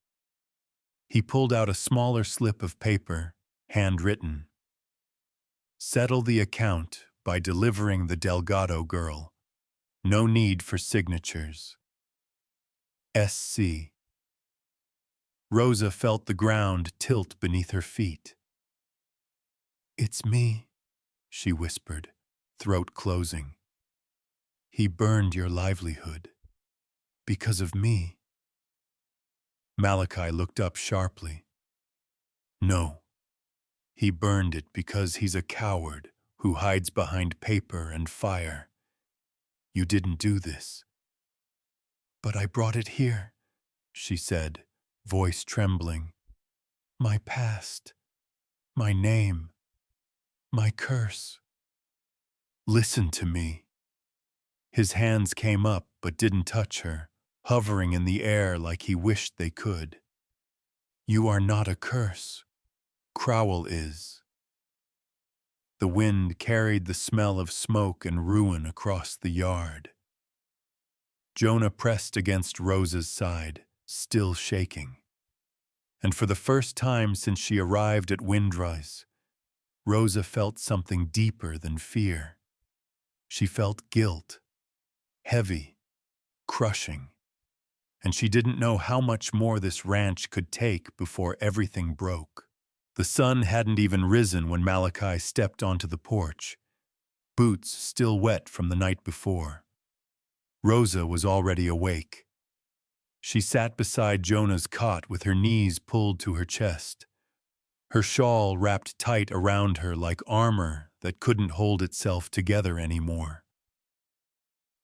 He pulled out a smaller slip of paper, handwritten. "Settle the account by delivering the Delgado girl. No need for signatures. SC." Rosa felt the ground tilt beneath her feet. "It's me," she whispered, throat closing. "He burned your livelihood. Because of me." Malachi looked up sharply. "No. He burned it because he's a coward who hides behind paper and fire. You didn't do this." "But I brought it here," she said, voice trembling. "My past. My name. My curse." Listen to me. His hands came up but didn't touch her, hovering in the air like he wished they could. You are not a curse. Crowell is. The wind carried the smell of smoke and ruin across the yard. Jonah pressed against Rosa's side, still shaking. And for the first time since she arrived at Windrise, Rosa felt something deeper than fear. She felt guilt, heavy, crushing, and she didn't know how much more this ranch could take before everything broke. The sun hadn't even risen when Malachi stepped onto the porch, boots still wet from the night before. Rosa was already awake. She sat beside Jonah's cot with her knees pulled to her chest, her shawl wrapped tight around her like armor that couldn't hold itself together anymore.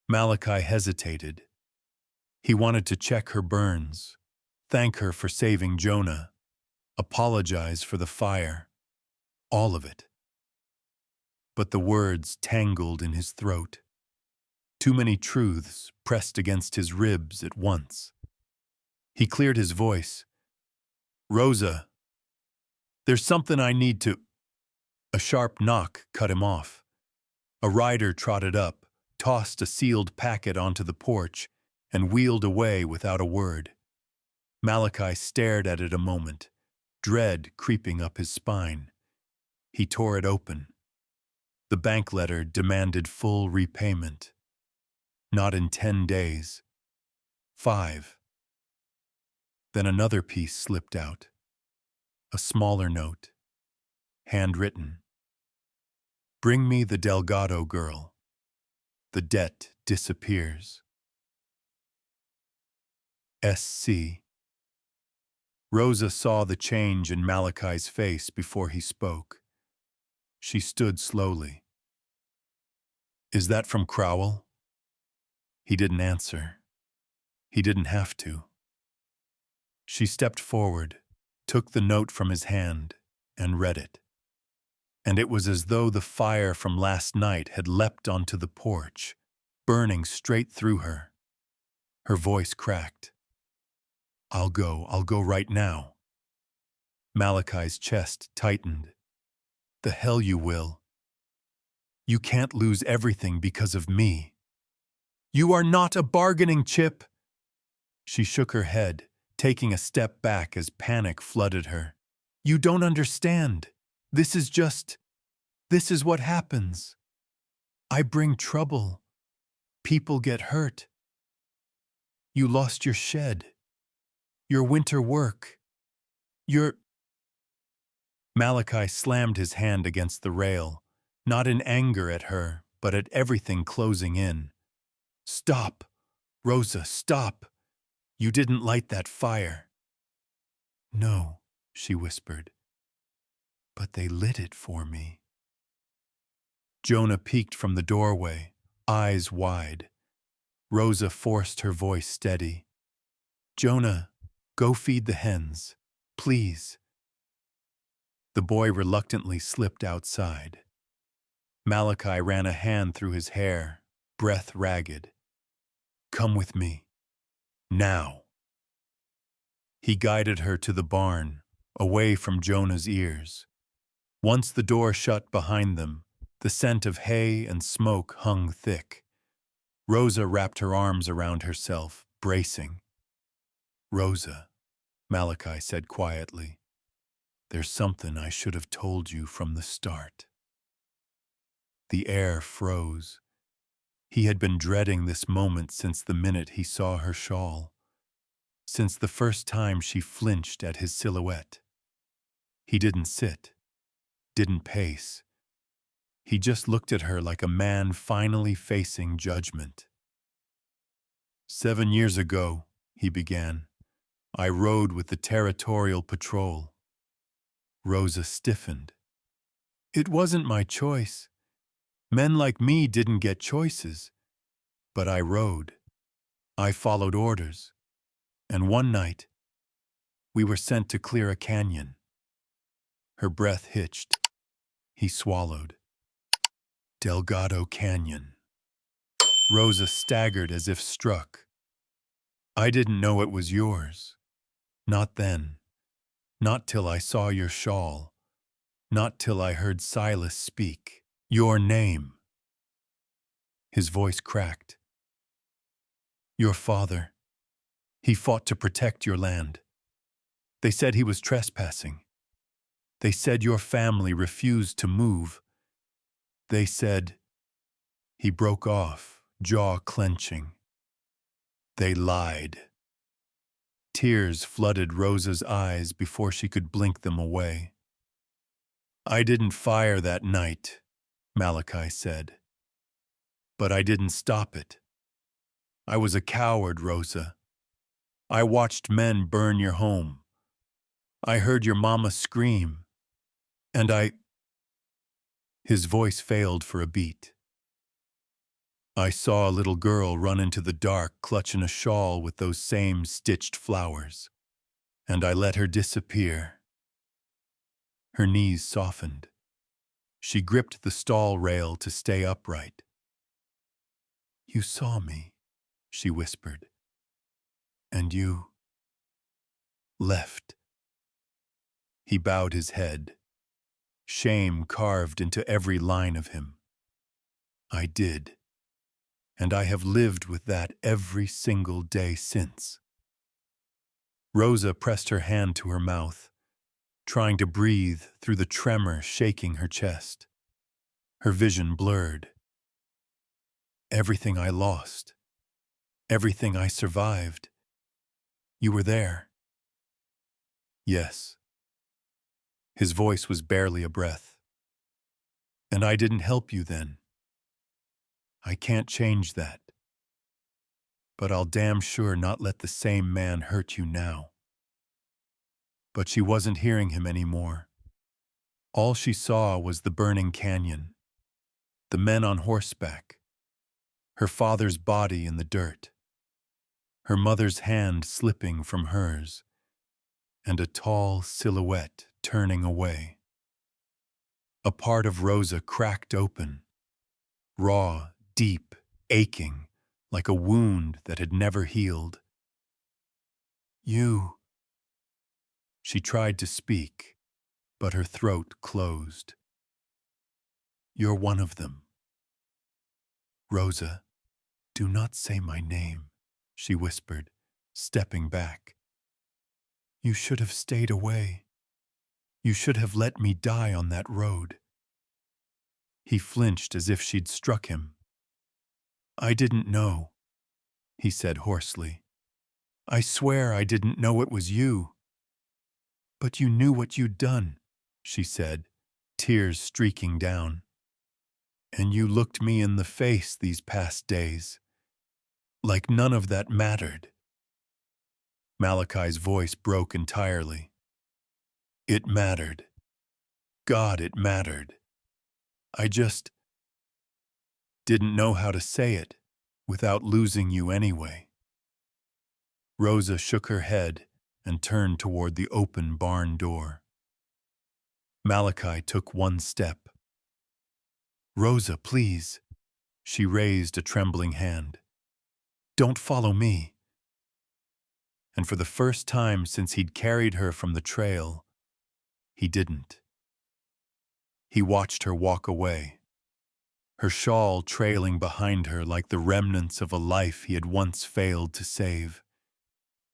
Malachi hesitated. He wanted to check her burns, thank her for saving Jonah, apologize for the fire, all of it. But the words tangled in his throat. Too many truths pressed against his ribs at once. He cleared his voice. Rosa, there's something I need to... A sharp knock cut him off. A rider trotted up, tossed a sealed packet onto the porch, and wheeled away without a word. Malachi stared at it a moment, dread creeping up his spine. He tore it open. The bank letter demanded full repayment. Not in 10 days. 5. Then another piece slipped out. A smaller note. Handwritten. Bring me the Delgado girl. The debt disappears. S.C. Rosa saw the change in Malachi's face before he spoke. She stood slowly. Is that from Crowell? He didn't answer. He didn't have to. She stepped forward, took the note from his hand, and read it. And it was as though the fire from last night had leapt onto the porch, burning straight through her. Her voice cracked. I'll go right now. Malachi's chest tightened. The hell you will. You can't lose everything because of me. You are not a bargaining chip. She shook her head, taking a step back as panic flooded her. You don't understand. This is what happens. I bring trouble. People get hurt. You lost your shed. Your winter work. Malachi slammed his hand against the rail, not in anger at her, but at everything closing in. Stop, Rosa, stop. You didn't light that fire. No, she whispered. But they lit it for me. Jonah peeked from the doorway, eyes wide. Rosa forced her voice steady. Jonah, go feed the hens, please. The boy reluctantly slipped outside. Malachi ran a hand through his hair, breath ragged. Come with me. Now. He guided her to the barn, away from Jonah's ears. Once the door shut behind them, the scent of hay and smoke hung thick. Rosa wrapped her arms around herself, bracing. Rosa, Malachi said quietly, there's something I should have told you from the start. The air froze. He had been dreading this moment since the minute he saw her shawl, since the first time she flinched at his silhouette. He didn't sit, didn't pace. He just looked at her like a man finally facing judgment. 7 years ago, he began, I rode with the territorial patrol. Rosa stiffened. It wasn't my choice. Men like me didn't get choices. But I rode. I followed orders. And one night, we were sent to clear a canyon. Her breath hitched. He swallowed. Delgado Canyon. Rosa staggered as if struck. I didn't know it was yours. Not then. Not till I saw your shawl. Not till I heard Silas speak. Your name. His voice cracked. Your father. He fought to protect your land. They said he was trespassing. They said your family refused to move. They said... He broke off, jaw clenching. They lied. Tears flooded Rosa's eyes before she could blink them away. I didn't fire that night, Malachi said. But I didn't stop it. I was a coward, Rosa. I watched men burn your home. I heard your mama scream. And His voice failed for a beat. I saw a little girl run into the dark clutching a shawl with those same stitched flowers. And I let her disappear. Her knees softened. She gripped the stall rail to stay upright. You saw me, she whispered. And you left. He bowed his head, shame carved into every line of him. I did. And I have lived with that every single day since. Rosa pressed her hand to her mouth, trying to breathe through the tremor shaking her chest. Her vision blurred. Everything I lost, everything I survived, you were there. Yes. His voice was barely a breath. And I didn't help you then. I can't change that. But I'll damn sure not let the same man hurt you now. But she wasn't hearing him anymore. All she saw was the burning canyon, the men on horseback, her father's body in the dirt, her mother's hand slipping from hers, and a tall silhouette turning away. A part of Rosa cracked open, raw, deep, aching, like a wound that had never healed. You... She tried to speak, but her throat closed. You're one of them. Rosa, do not say my name, she whispered, stepping back. You should have stayed away. You should have let me die on that road. He flinched as if she'd struck him. I didn't know, he said hoarsely. I swear I didn't know it was you. But you knew what you'd done, she said, tears streaking down. And you looked me in the face these past days, like none of that mattered. Malachi's voice broke entirely. It mattered. God, it mattered. I just didn't know how to say it without losing you anyway. Rosa shook her head and turned toward the open barn door. Malachi took one step. Rosa, please. She raised a trembling hand. Don't follow me. And for the first time since he'd carried her from the trail, he didn't. He watched her walk away, her shawl trailing behind her like the remnants of a life he had once failed to save,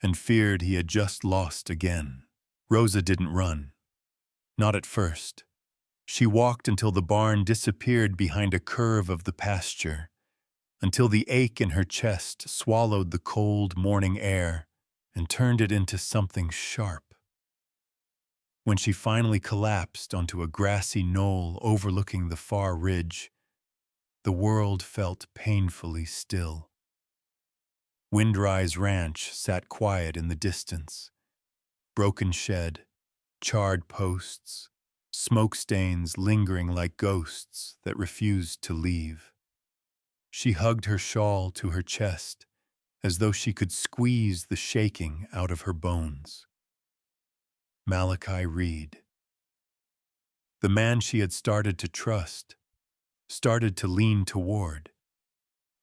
and feared he had just lost again. Rosa didn't run. Not at first. She walked until the barn disappeared behind a curve of the pasture, until the ache in her chest swallowed the cold morning air and turned it into something sharp. When she finally collapsed onto a grassy knoll overlooking the far ridge, the world felt painfully still. Windrise Ranch sat quiet in the distance. Broken shed, charred posts, smoke stains lingering like ghosts that refused to leave. She hugged her shawl to her chest as though she could squeeze the shaking out of her bones. Malachi Reed. The man she had started to trust, started to lean toward,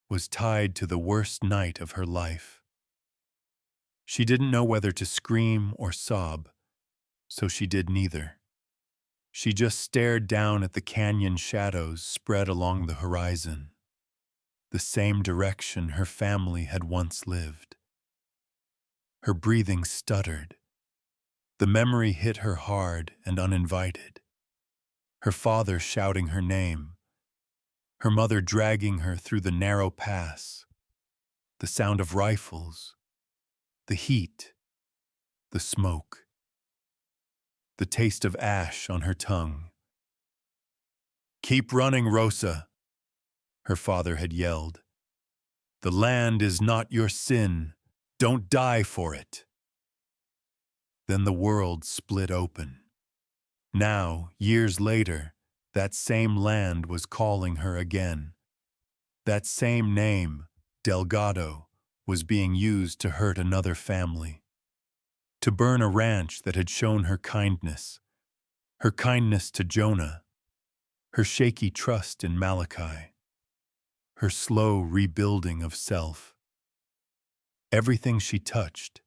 was tied to the worst night of her life. She didn't know whether to scream or sob, so she did neither. She just stared down at the canyon shadows spread along the horizon, the same direction her family had once lived. Her breathing stuttered. The memory hit her hard and uninvited. Her father shouting her name, her mother dragging her through the narrow pass, the sound of rifles, the heat, the smoke, the taste of ash on her tongue. "Keep running, Rosa," her father had yelled. "The land is not your sin. Don't die for it." Then the world split open. Now, years later, that same land was calling her again. That same name, Delgado, was being used to hurt another family, to burn a ranch that had shown her kindness to Jonah, her shaky trust in Malachi, her slow rebuilding of self. Everything she touched,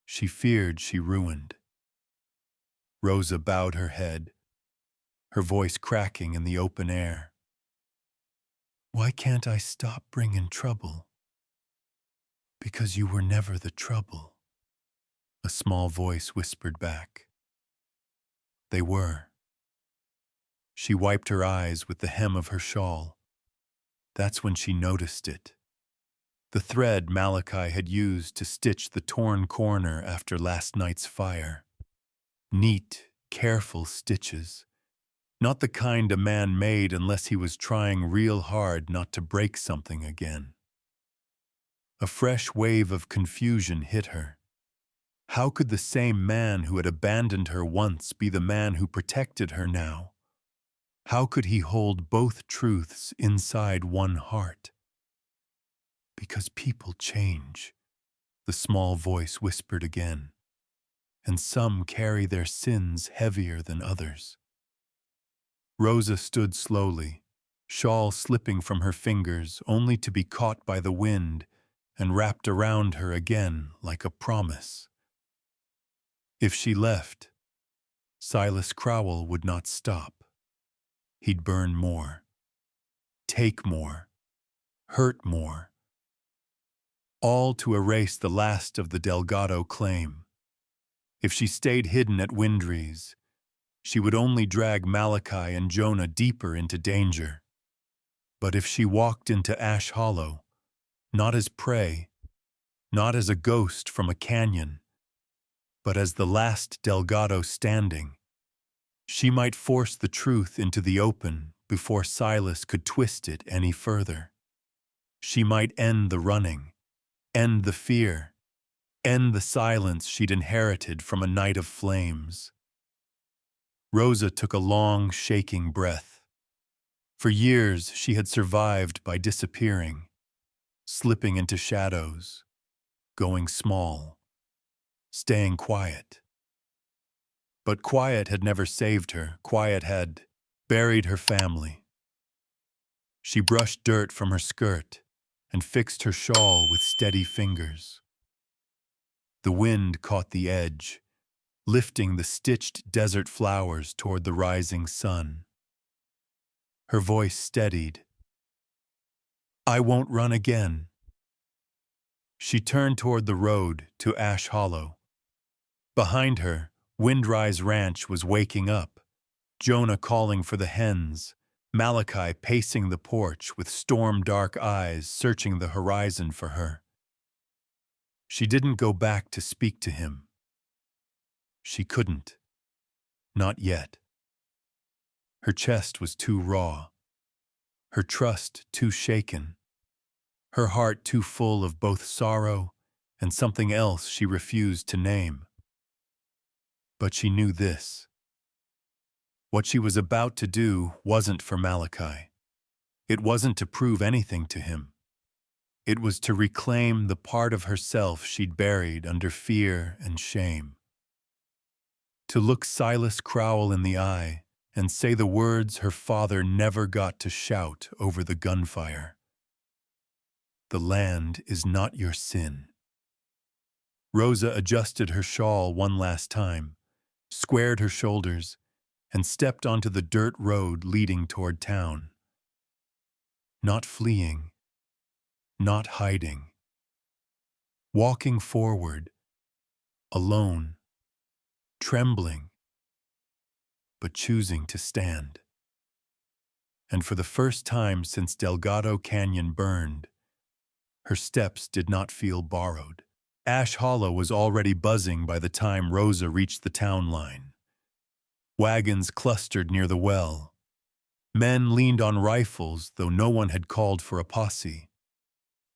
she feared she ruined. Rosa bowed her head, her voice cracking in the open air. "Why can't I stop bringing trouble?" "Because you were never the trouble," a small voice whispered back. They were. She wiped her eyes with the hem of her shawl. That's when she noticed it. The thread Malachi had used to stitch the torn corner after last night's fire. Neat, careful stitches. Not the kind a man made unless he was trying real hard not to break something again. A fresh wave of confusion hit her. How could the same man who had abandoned her once be the man who protected her now? How could he hold both truths inside one heart? "Because people change," the small voice whispered again, "and some carry their sins heavier than others." Rosa stood slowly, shawl slipping from her fingers only to be caught by the wind and wrapped around her again like a promise. If she left, Silas Crowell would not stop. He'd burn more, take more, hurt more, all to erase the last of the Delgado claim. If she stayed hidden at Windry's, she would only drag Malachi and Jonah deeper into danger. But if she walked into Ash Hollow, not as prey, not as a ghost from a canyon, but as the last Delgado standing, she might force the truth into the open before Silas could twist it any further. She might end the running, end the fear, end the silence she'd inherited from a night of flames. Rosa took a long, shaking breath. For years she had survived by disappearing, slipping into shadows, going small, staying quiet. But quiet had never saved her. Quiet had buried her family. She brushed dirt from her skirt and fixed her shawl with steady fingers. The wind caught the edge, lifting the stitched desert flowers toward the rising sun. Her voice steadied. "I won't run again." She turned toward the road to Ash Hollow. Behind her, Windrise Ranch was waking up, Jonah calling for the hens, Malachi pacing the porch with storm-dark eyes searching the horizon for her. She didn't go back to speak to him. She couldn't. Not yet. Her chest was too raw, her trust too shaken, her heart too full of both sorrow and something else she refused to name. But she knew this. What she was about to do wasn't for Malachi. It wasn't to prove anything to him. It was to reclaim the part of herself she'd buried under fear and shame. To look Silas Crowell in the eye and say the words her father never got to shout over the gunfire. The land is not your sin. Rosa adjusted her shawl one last time, squared her shoulders, and stepped onto the dirt road leading toward town. Not fleeing, not hiding. Walking forward, alone, trembling, but choosing to stand. And for the first time since Delgado Canyon burned, her steps did not feel borrowed. Ash Hollow was already buzzing by the time Rosa reached the town line. Wagons clustered near the well. Men leaned on rifles, though no one had called for a posse.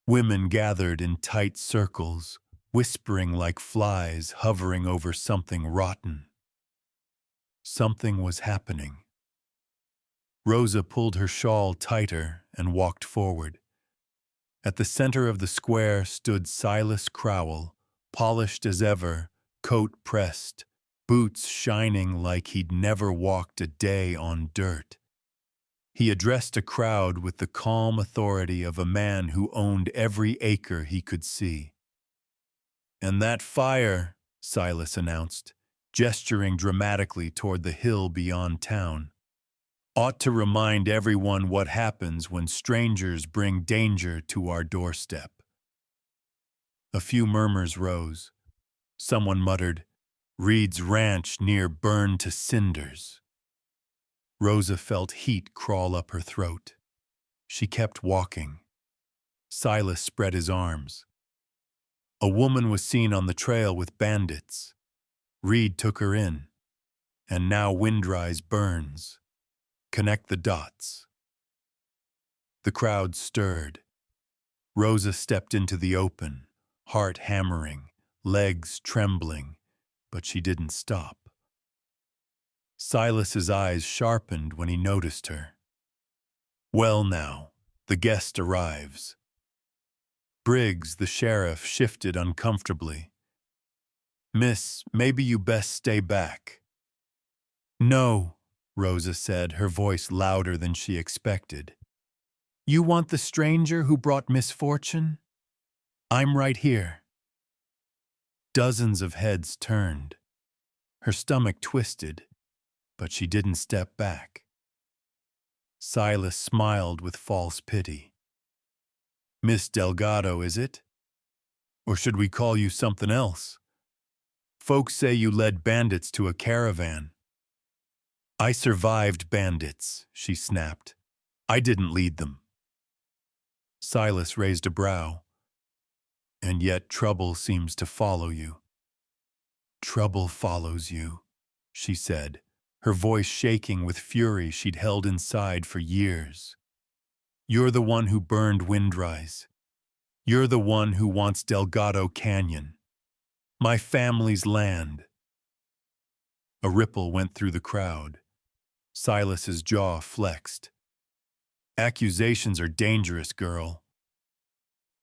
Women gathered in tight circles, whispering like flies hovering over something rotten. Something was happening. Rosa pulled her shawl tighter and walked forward. At the center of the square stood Silas Crowell, polished as ever, coat pressed, boots shining like he'd never walked a day on dirt. He addressed a crowd with the calm authority of a man who owned every acre he could see. "And that fire," Silas announced, gesturing dramatically toward the hill beyond town, "ought to remind everyone what happens when strangers bring danger to our doorstep." A few murmurs rose. Someone muttered, "Reed's ranch near burned to cinders." Rosa felt heat crawl up her throat. She kept walking. Silas spread his arms. A woman was seen on the trail with bandits. Reed took her in. And now Windrise burns. Connect the dots. The crowd stirred. Rosa stepped into the open, heart hammering, legs trembling, but she didn't stop. Silas's eyes sharpened when he noticed her. "Well now, the guest arrives." Briggs, the sheriff, shifted uncomfortably. "Miss, maybe you best stay back." "No," Rosa said, her voice louder than she expected. "You want the stranger who brought misfortune? I'm right here." Dozens of heads turned. Her stomach twisted, but she didn't step back. Silas smiled with false pity. "Miss Delgado, is it? Or should we call you something else? Folks say you led bandits to a caravan." "I survived bandits," she snapped. "I didn't lead them." Silas raised a brow. "And yet trouble seems to follow you." "Trouble follows you," she said, her voice shaking with fury she'd held inside for years. "You're the one who burned Windrise. You're the one who wants Delgado Canyon. My family's land." A ripple went through the crowd. Silas's jaw flexed. "Accusations are dangerous, girl.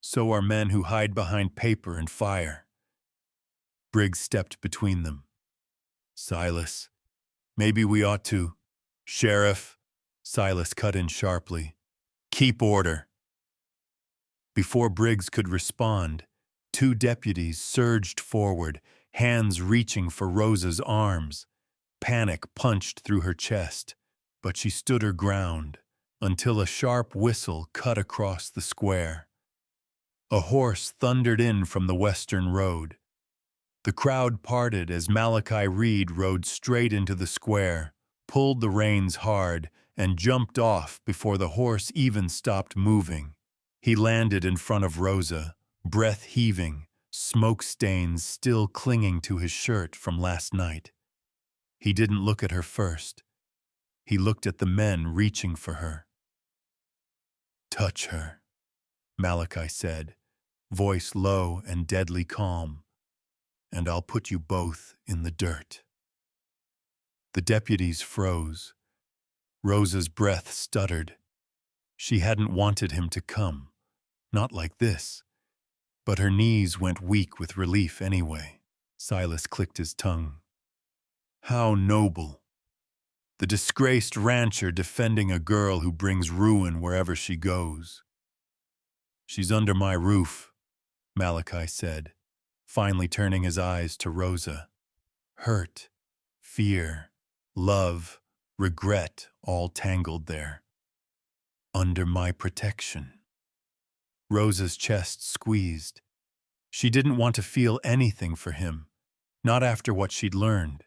So are men who hide behind paper and fire." Briggs stepped between them. "Silas, maybe we ought to—" "Sheriff," Silas cut in sharply. "Keep order." Before Briggs could respond, two deputies surged forward, hands reaching for Rosa's arms. Panic punched through her chest, but she stood her ground until a sharp whistle cut across the square. A horse thundered in from the western road. The crowd parted as Malachi Reed rode straight into the square, pulled the reins hard, and jumped off before the horse even stopped moving. He landed in front of Rosa, breath heaving, smoke stains still clinging to his shirt from last night. He didn't look at her first. He looked at the men reaching for her. "Touch her," Malachi said, voice low and deadly calm, "and I'll put you both in the dirt." The deputies froze. Rosa's breath stuttered. She hadn't wanted him to come, not like this, but her knees went weak with relief anyway. Silas clicked his tongue. "How noble." The disgraced rancher defending a girl who brings ruin wherever she goes. She's under my roof, Malachi said, finally turning his eyes to Rosa. Hurt, fear, love, regret all tangled there. Under my protection. Rosa's chest squeezed. She didn't want to feel anything for him, not after what she'd learned.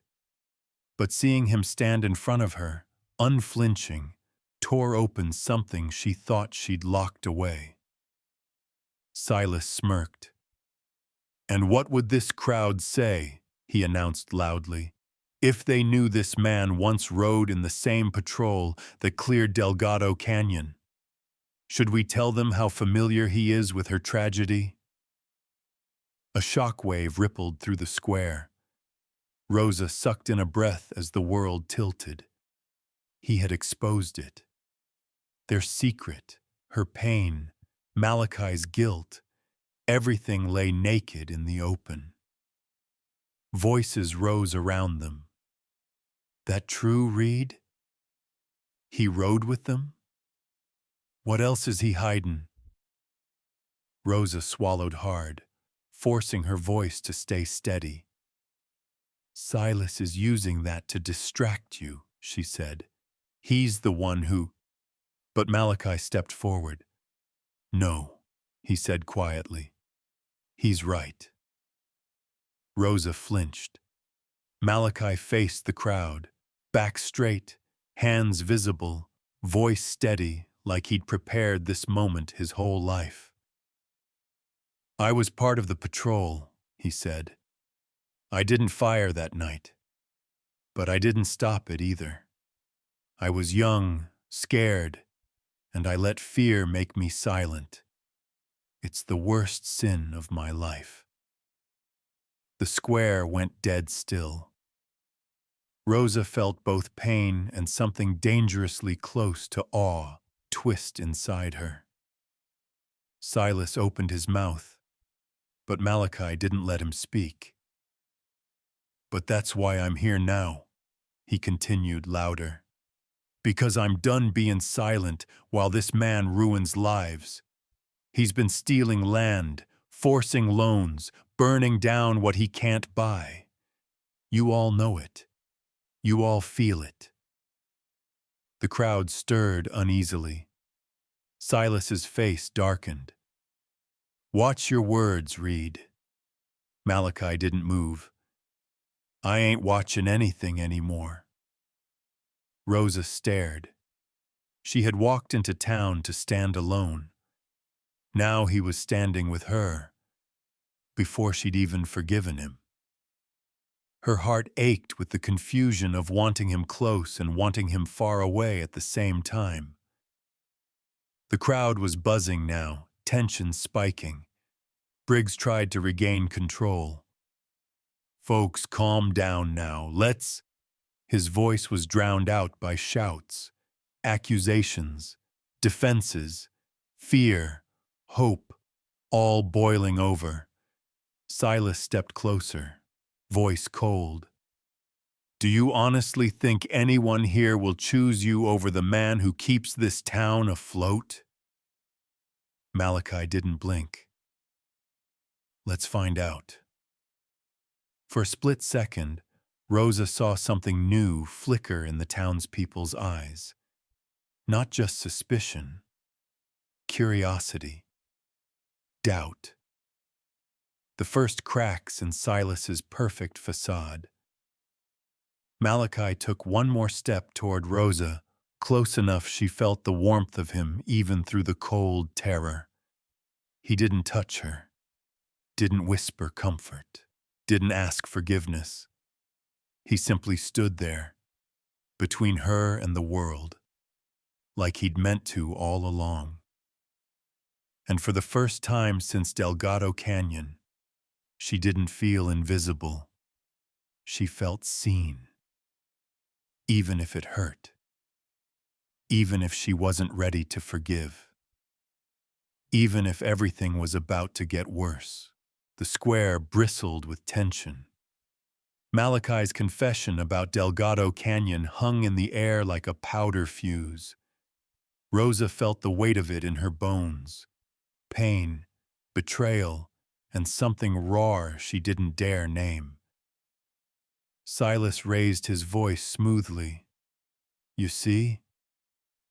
But seeing him stand in front of her, unflinching, tore open something she thought she'd locked away. Silas smirked. "And what would this crowd say," he announced loudly, "if they knew this man once rode in the same patrol that cleared Delgado Canyon? Should we tell them how familiar he is with her tragedy?" A shockwave rippled through the square. Rosa sucked in a breath as the world tilted. He had exposed it. Their secret, her pain, Malachi's guilt, everything lay naked in the open. Voices rose around them. That true Reed? He rode with them? What else is he hidin'? Rosa swallowed hard, forcing her voice to stay steady. "Silas is using that to distract you," she said. "He's the one who—" But Malachi stepped forward. "No," he said quietly. "He's right." Rosa flinched. Malachi faced the crowd, back straight, hands visible, voice steady, like he'd prepared this moment his whole life. "I was part of the patrol," he said. "I didn't fire that night. But I didn't stop it either. I was young, scared, and I let fear make me silent. It's the worst sin of my life." The square went dead still. Rosa felt both pain and something dangerously close to awe twist inside her. Silas opened his mouth, but Malachi didn't let him speak. "But that's why I'm here now," he continued louder. "Because I'm done being silent while this man ruins lives. He's been stealing land, forcing loans, burning down what he can't buy. You all know it. You all feel it." The crowd stirred uneasily. Silas's face darkened. "Watch your words, Reed." Malachi didn't move. "I ain't watching anything anymore." Rosa stared. She had walked into town to stand alone. Now he was standing with her, before she'd even forgiven him. Her heart ached with the confusion of wanting him close and wanting him far away at the same time. The crowd was buzzing now, tension spiking. Briggs tried to regain control. "Folks, calm down now. Let's—" His voice was drowned out by shouts, accusations, defenses, fear, hope, all boiling over. Silas stepped closer, voice cold. "Do you honestly think anyone here will choose you over the man who keeps this town afloat?" Malachi didn't blink. "Let's find out." For a split second, Rosa saw something new flicker in the townspeople's eyes. Not just suspicion, curiosity, doubt. The first cracks in Silas's perfect facade. Malachi took one more step toward Rosa, close enough she felt the warmth of him even through the cold terror. He didn't touch her, didn't whisper comfort, didn't ask forgiveness. He simply stood there, between her and the world, like he'd meant to all along. And for the first time since Delgado Canyon, she didn't feel invisible. She felt seen. Even if it hurt. Even if she wasn't ready to forgive. Even if everything was about to get worse. The square bristled with tension. Malachi's confession about Delgado Canyon hung in the air like a powder fuse. Rosa felt the weight of it in her bones. Pain, betrayal, and something raw she didn't dare name. Silas raised his voice smoothly. You see?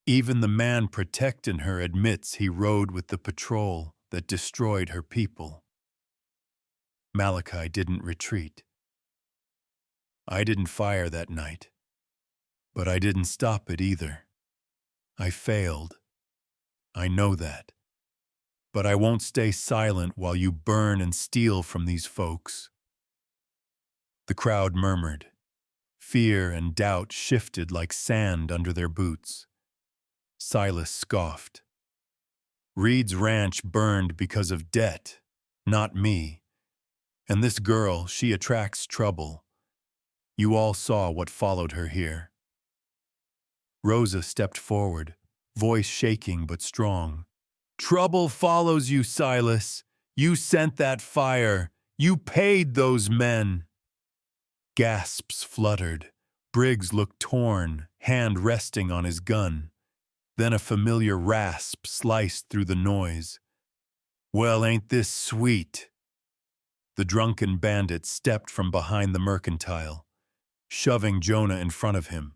Even the man protecting her admits he rode with the patrol that destroyed her people. Malachi didn't retreat. I didn't fire that night, but I didn't stop it either. I failed. I know that. But I won't stay silent while you burn and steal from these folks. The crowd murmured. Fear and doubt shifted like sand under their boots. Silas scoffed. Reed's ranch burned because of debt, not me. And this girl, she attracts trouble. You all saw what followed her here. Rosa stepped forward, voice shaking but strong. Trouble follows you, Silas. You sent that fire. You paid those men. Gasps fluttered. Briggs looked torn, hand resting on his gun. Then a familiar rasp sliced through the noise. Well, ain't this sweet? The drunken bandit stepped from behind the mercantile, shoving Jonah in front of him.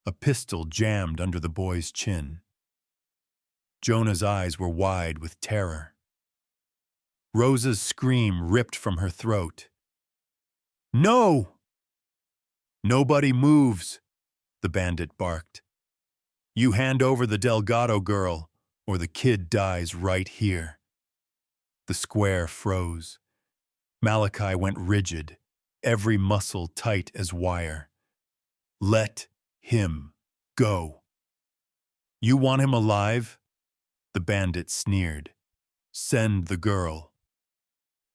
A pistol jammed under the boy's chin. Jonah's eyes were wide with terror. Rosa's scream ripped from her throat. No! Nobody moves, the bandit barked. You hand over the Delgado girl, or the kid dies right here. The square froze. Malachi went rigid, every muscle tight as wire. Let him go. You want him alive? The bandit sneered. Send the girl.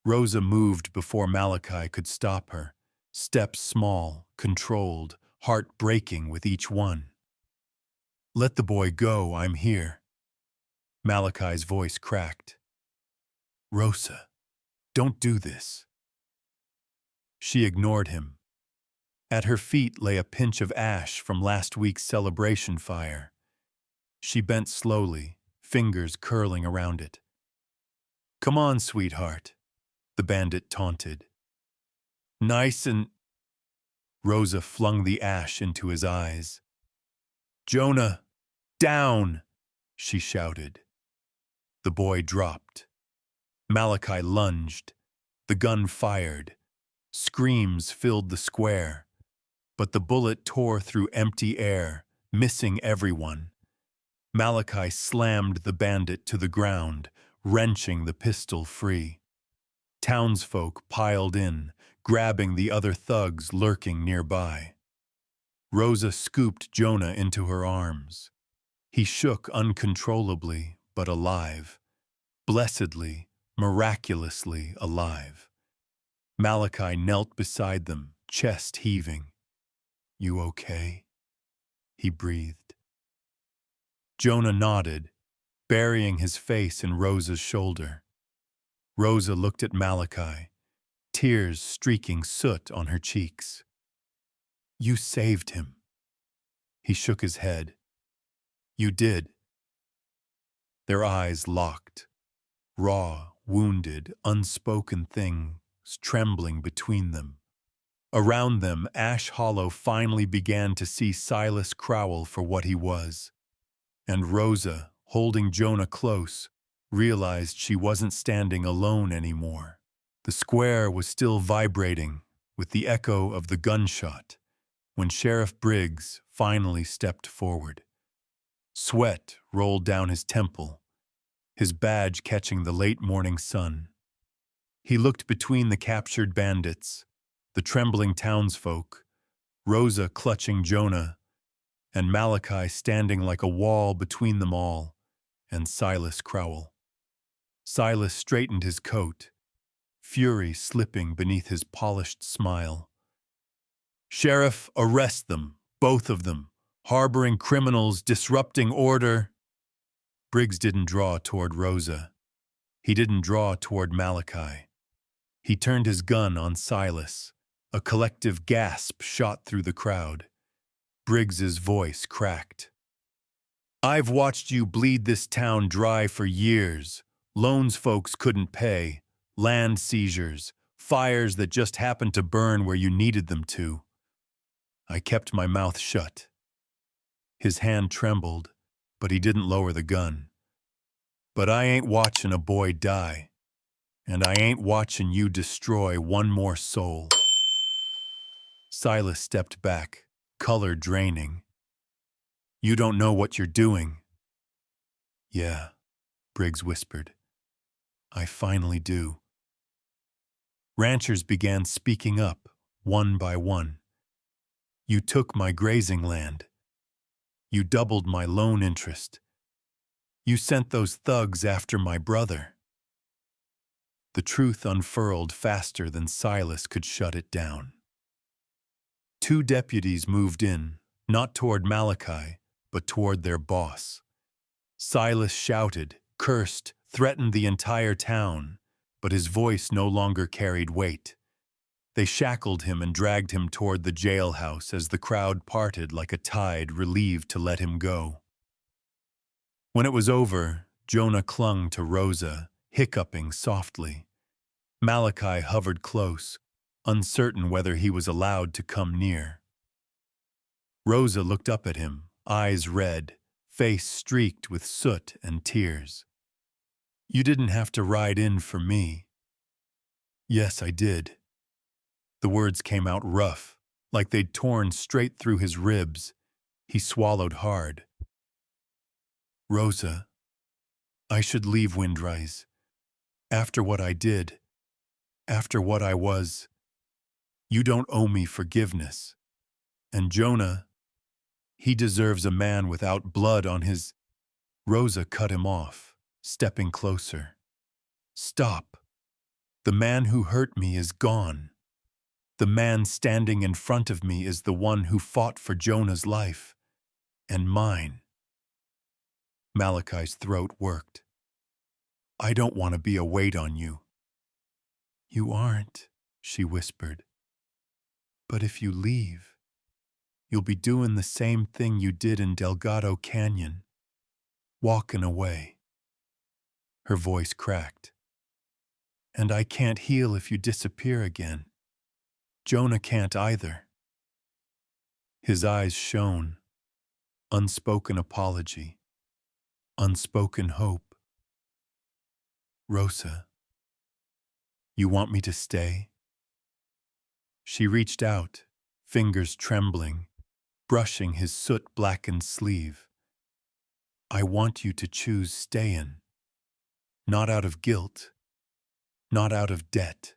Rosa moved before Malachi could stop her, steps small, controlled, heart breaking with each one. Let the boy go, I'm here. Malachi's voice cracked. Rosa, don't do this. She ignored him. At her feet lay a pinch of ash from last week's celebration fire. She bent slowly, fingers curling around it. Come on, sweetheart, the bandit taunted. Nice and... Rosa flung the ash into his eyes. Jonah, down, she shouted. The boy dropped. Malachi lunged. The gun fired. Screams filled the square. But the bullet tore through empty air, missing everyone. Malachi slammed the bandit to the ground, wrenching the pistol free. Townsfolk piled in, grabbing the other thugs lurking nearby. Rosa scooped Jonah into her arms. He shook uncontrollably, but alive. Blessedly, miraculously alive. Malachi knelt beside them, chest heaving. You okay? He breathed. Jonah nodded, burying his face in Rosa's shoulder. Rosa looked at Malachi, tears streaking soot on her cheeks. You saved him. He shook his head. You did. Their eyes locked. Raw, wounded, unspoken things trembling between them. Around them, Ash Hollow finally began to see Silas Crowell for what he was. And Rosa, holding Jonah close, realized she wasn't standing alone anymore. The square was still vibrating with the echo of the gunshot when Sheriff Briggs finally stepped forward. Sweat rolled down his temple, his badge catching the late morning sun. He looked between the captured bandits, the trembling townsfolk, Rosa clutching Jonah, and Malachi standing like a wall between them all, and Silas Crowell. Silas straightened his coat, fury slipping beneath his polished smile. Sheriff, arrest them, both of them, harboring criminals, disrupting order. Briggs didn't draw toward Rosa. He didn't draw toward Malachi. He turned his gun on Silas, A collective gasp shot through the crowd. Briggs's voice cracked. "I've watched you bleed this town dry for years. Loans folks couldn't pay, land seizures, fires that just happened to burn where you needed them to." I kept my mouth shut. His hand trembled, but he didn't lower the gun. "But I ain't watching a boy die, and I ain't watching you destroy one more soul." Silas stepped back, color draining. "You don't know what you're doing." "Yeah," Briggs whispered. "I finally do." Ranchers began speaking up, one by one. "You took my grazing land. You doubled my loan interest. You sent those thugs after my brother." The truth unfurled faster than Silas could shut it down. 2 deputies moved in, not toward Malachi, but toward their boss. Silas shouted, cursed, threatened the entire town, but his voice no longer carried weight. They shackled him and dragged him toward the jailhouse as the crowd parted like a tide relieved to let him go. When it was over, Jonah clung to Rosa, hiccuping softly. Malachi hovered close, uncertain whether he was allowed to come near. Rosa looked up at him, eyes red, face streaked with soot and tears. "You didn't have to ride in for me." "Yes, I did." The words came out rough, like they'd torn straight through his ribs. He swallowed hard. "Rosa, I should leave Windrise. After what I did, after what I was, you don't owe me forgiveness. And Jonah, he deserves a man without blood on his—" Rosa cut him off, stepping closer. "Stop. The man who hurt me is gone. The man standing in front of me is the one who fought for Jonah's life. And mine." Malachi's throat worked. "I don't want to be a weight on you." "You aren't," she whispered. "But if you leave, you'll be doing the same thing you did in Delgado Canyon, walking away." Her voice cracked. "And I can't heal if you disappear again. Jonah can't either." His eyes shone. Unspoken apology. Unspoken hope. "Rosa, you want me to stay?" She reached out, fingers trembling, brushing his soot-blackened sleeve. "I want you to choose stayin'. Not out of guilt, not out of debt,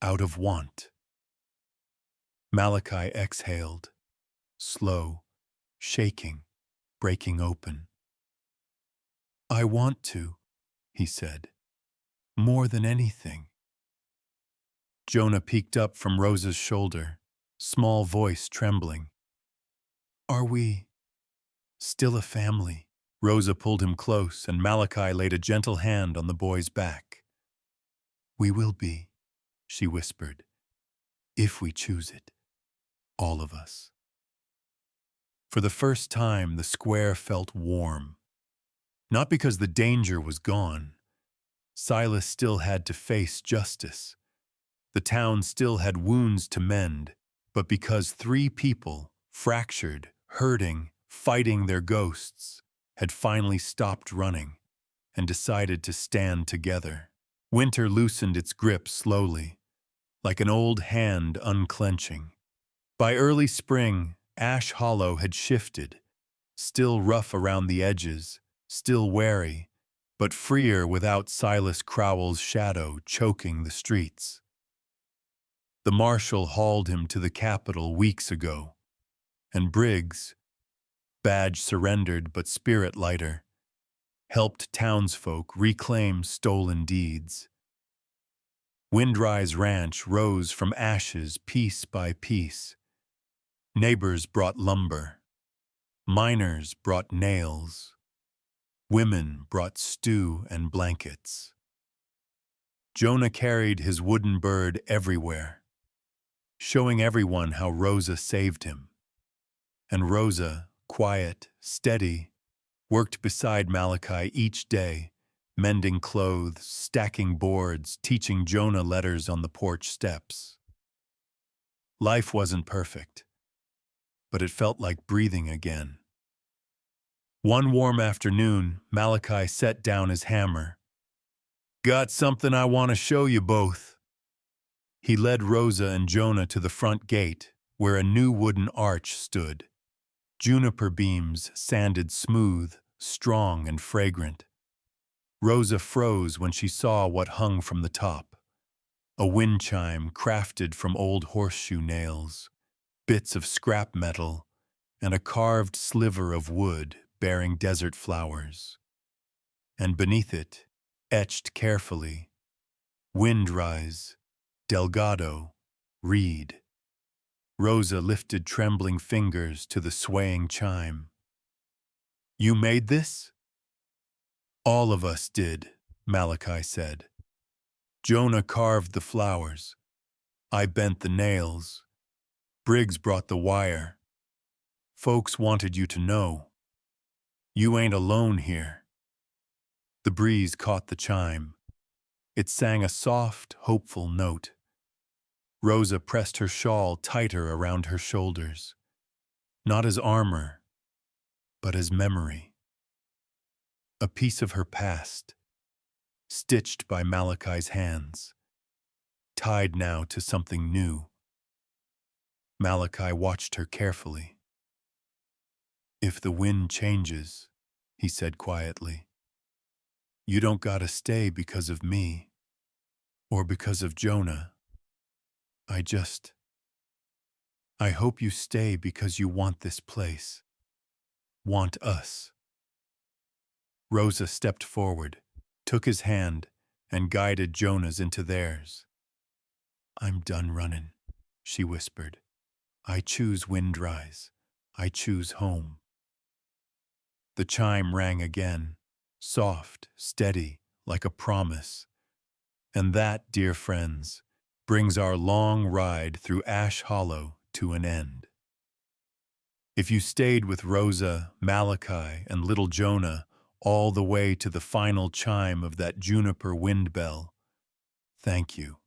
out of want." Malachi exhaled, slow, shaking, breaking open. "I want to," he said, "more than anything." Jonah peeked up from Rosa's shoulder, small voice trembling. "Are we still a family?" Rosa pulled him close, and Malachi laid a gentle hand on the boy's back. "We will be," she whispered, "if we choose it, all of us." For the first time, the square felt warm. Not because the danger was gone. Silas still had to face justice. The town still had wounds to mend, but because 3 people, fractured, hurting, fighting their ghosts, had finally stopped running and decided to stand together. Winter loosened its grip slowly, like an old hand unclenching. By early spring, Ash Hollow had shifted, still rough around the edges, still wary, but freer without Silas Crowell's shadow choking the streets. The marshal hauled him to the capital weeks ago, and Briggs, badge surrendered but spirit lighter, helped townsfolk reclaim stolen deeds. Windrise Ranch rose from ashes piece by piece. Neighbors brought lumber. Miners brought nails. Women brought stew and blankets. Jonah carried his wooden bird everywhere. showing everyone how Rosa saved him. And Rosa, quiet, steady, worked beside Malachi each day, mending clothes, stacking boards, teaching Jonah letters on the porch steps. Life wasn't perfect, but it felt like breathing again. One warm afternoon, Malachi set down his hammer. "Got something I want to show you both." He led Rosa and Jonah to the front gate, where a new wooden arch stood. Juniper beams sanded smooth, strong and fragrant. Rosa froze when she saw what hung from the top. A wind chime crafted from old horseshoe nails, bits of scrap metal, and a carved sliver of wood bearing desert flowers. And beneath it, etched carefully, Windrise, Delgado, Reed. Rosa lifted trembling fingers to the swaying chime. "You made this?" "All of us did," Malachi said. "Jonah carved the flowers. I bent the nails. Briggs brought the wire. Folks wanted you to know. You ain't alone here." The breeze caught the chime. It sang a soft, hopeful note. Rosa pressed her shawl tighter around her shoulders, not as armor, but as memory. A piece of her past, stitched by Malachi's hands, tied now to something new. Malachi watched her carefully. "If the wind changes," he said quietly, "you don't gotta stay because of me, or because of Jonah. I hope you stay because you want this place, want us." Rosa stepped forward, took his hand, and guided Jonah's into theirs. "I'm done running," she whispered. "I choose Windrise. I choose home." The chime rang again, soft, steady, like a promise. And that, dear friends, brings our long ride through Ash Hollow to an end. If you stayed with Rosa, Malachi, and little Jonah all the way to the final chime of that juniper wind bell, thank you.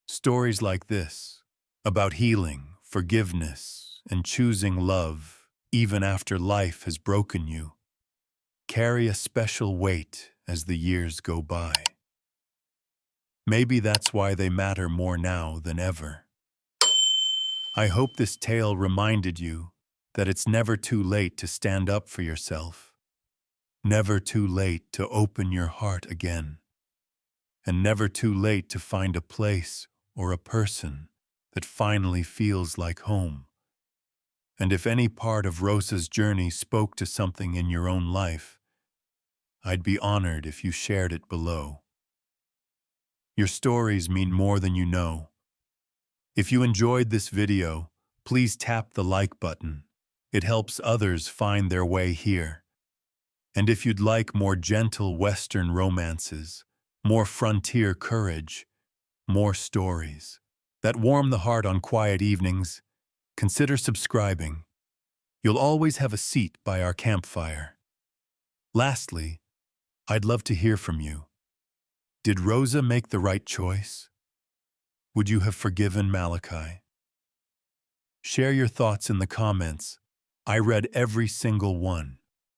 Stories like this, about healing, forgiveness, and choosing love, even after life has broken you, carry a special weight as the years go by. Maybe that's why they matter more now than ever. I hope this tale reminded you that it's never too late to stand up for yourself, never too late to open your heart again, and never too late to find a place or a person that finally feels like home. And if any part of Rosa's journey spoke to something in your own life, I'd be honored if you shared it below. Your stories mean more than you know. If you enjoyed this video, please tap the like button. It helps others find their way here. And if you'd like more gentle Western romances, more frontier courage, more stories that warm the heart on quiet evenings, consider subscribing. You'll always have a seat by our campfire. Lastly, I'd love to hear from you. Did Rosa make the right choice? Would you have forgiven Malachi? Share your thoughts in the comments. I read every single one.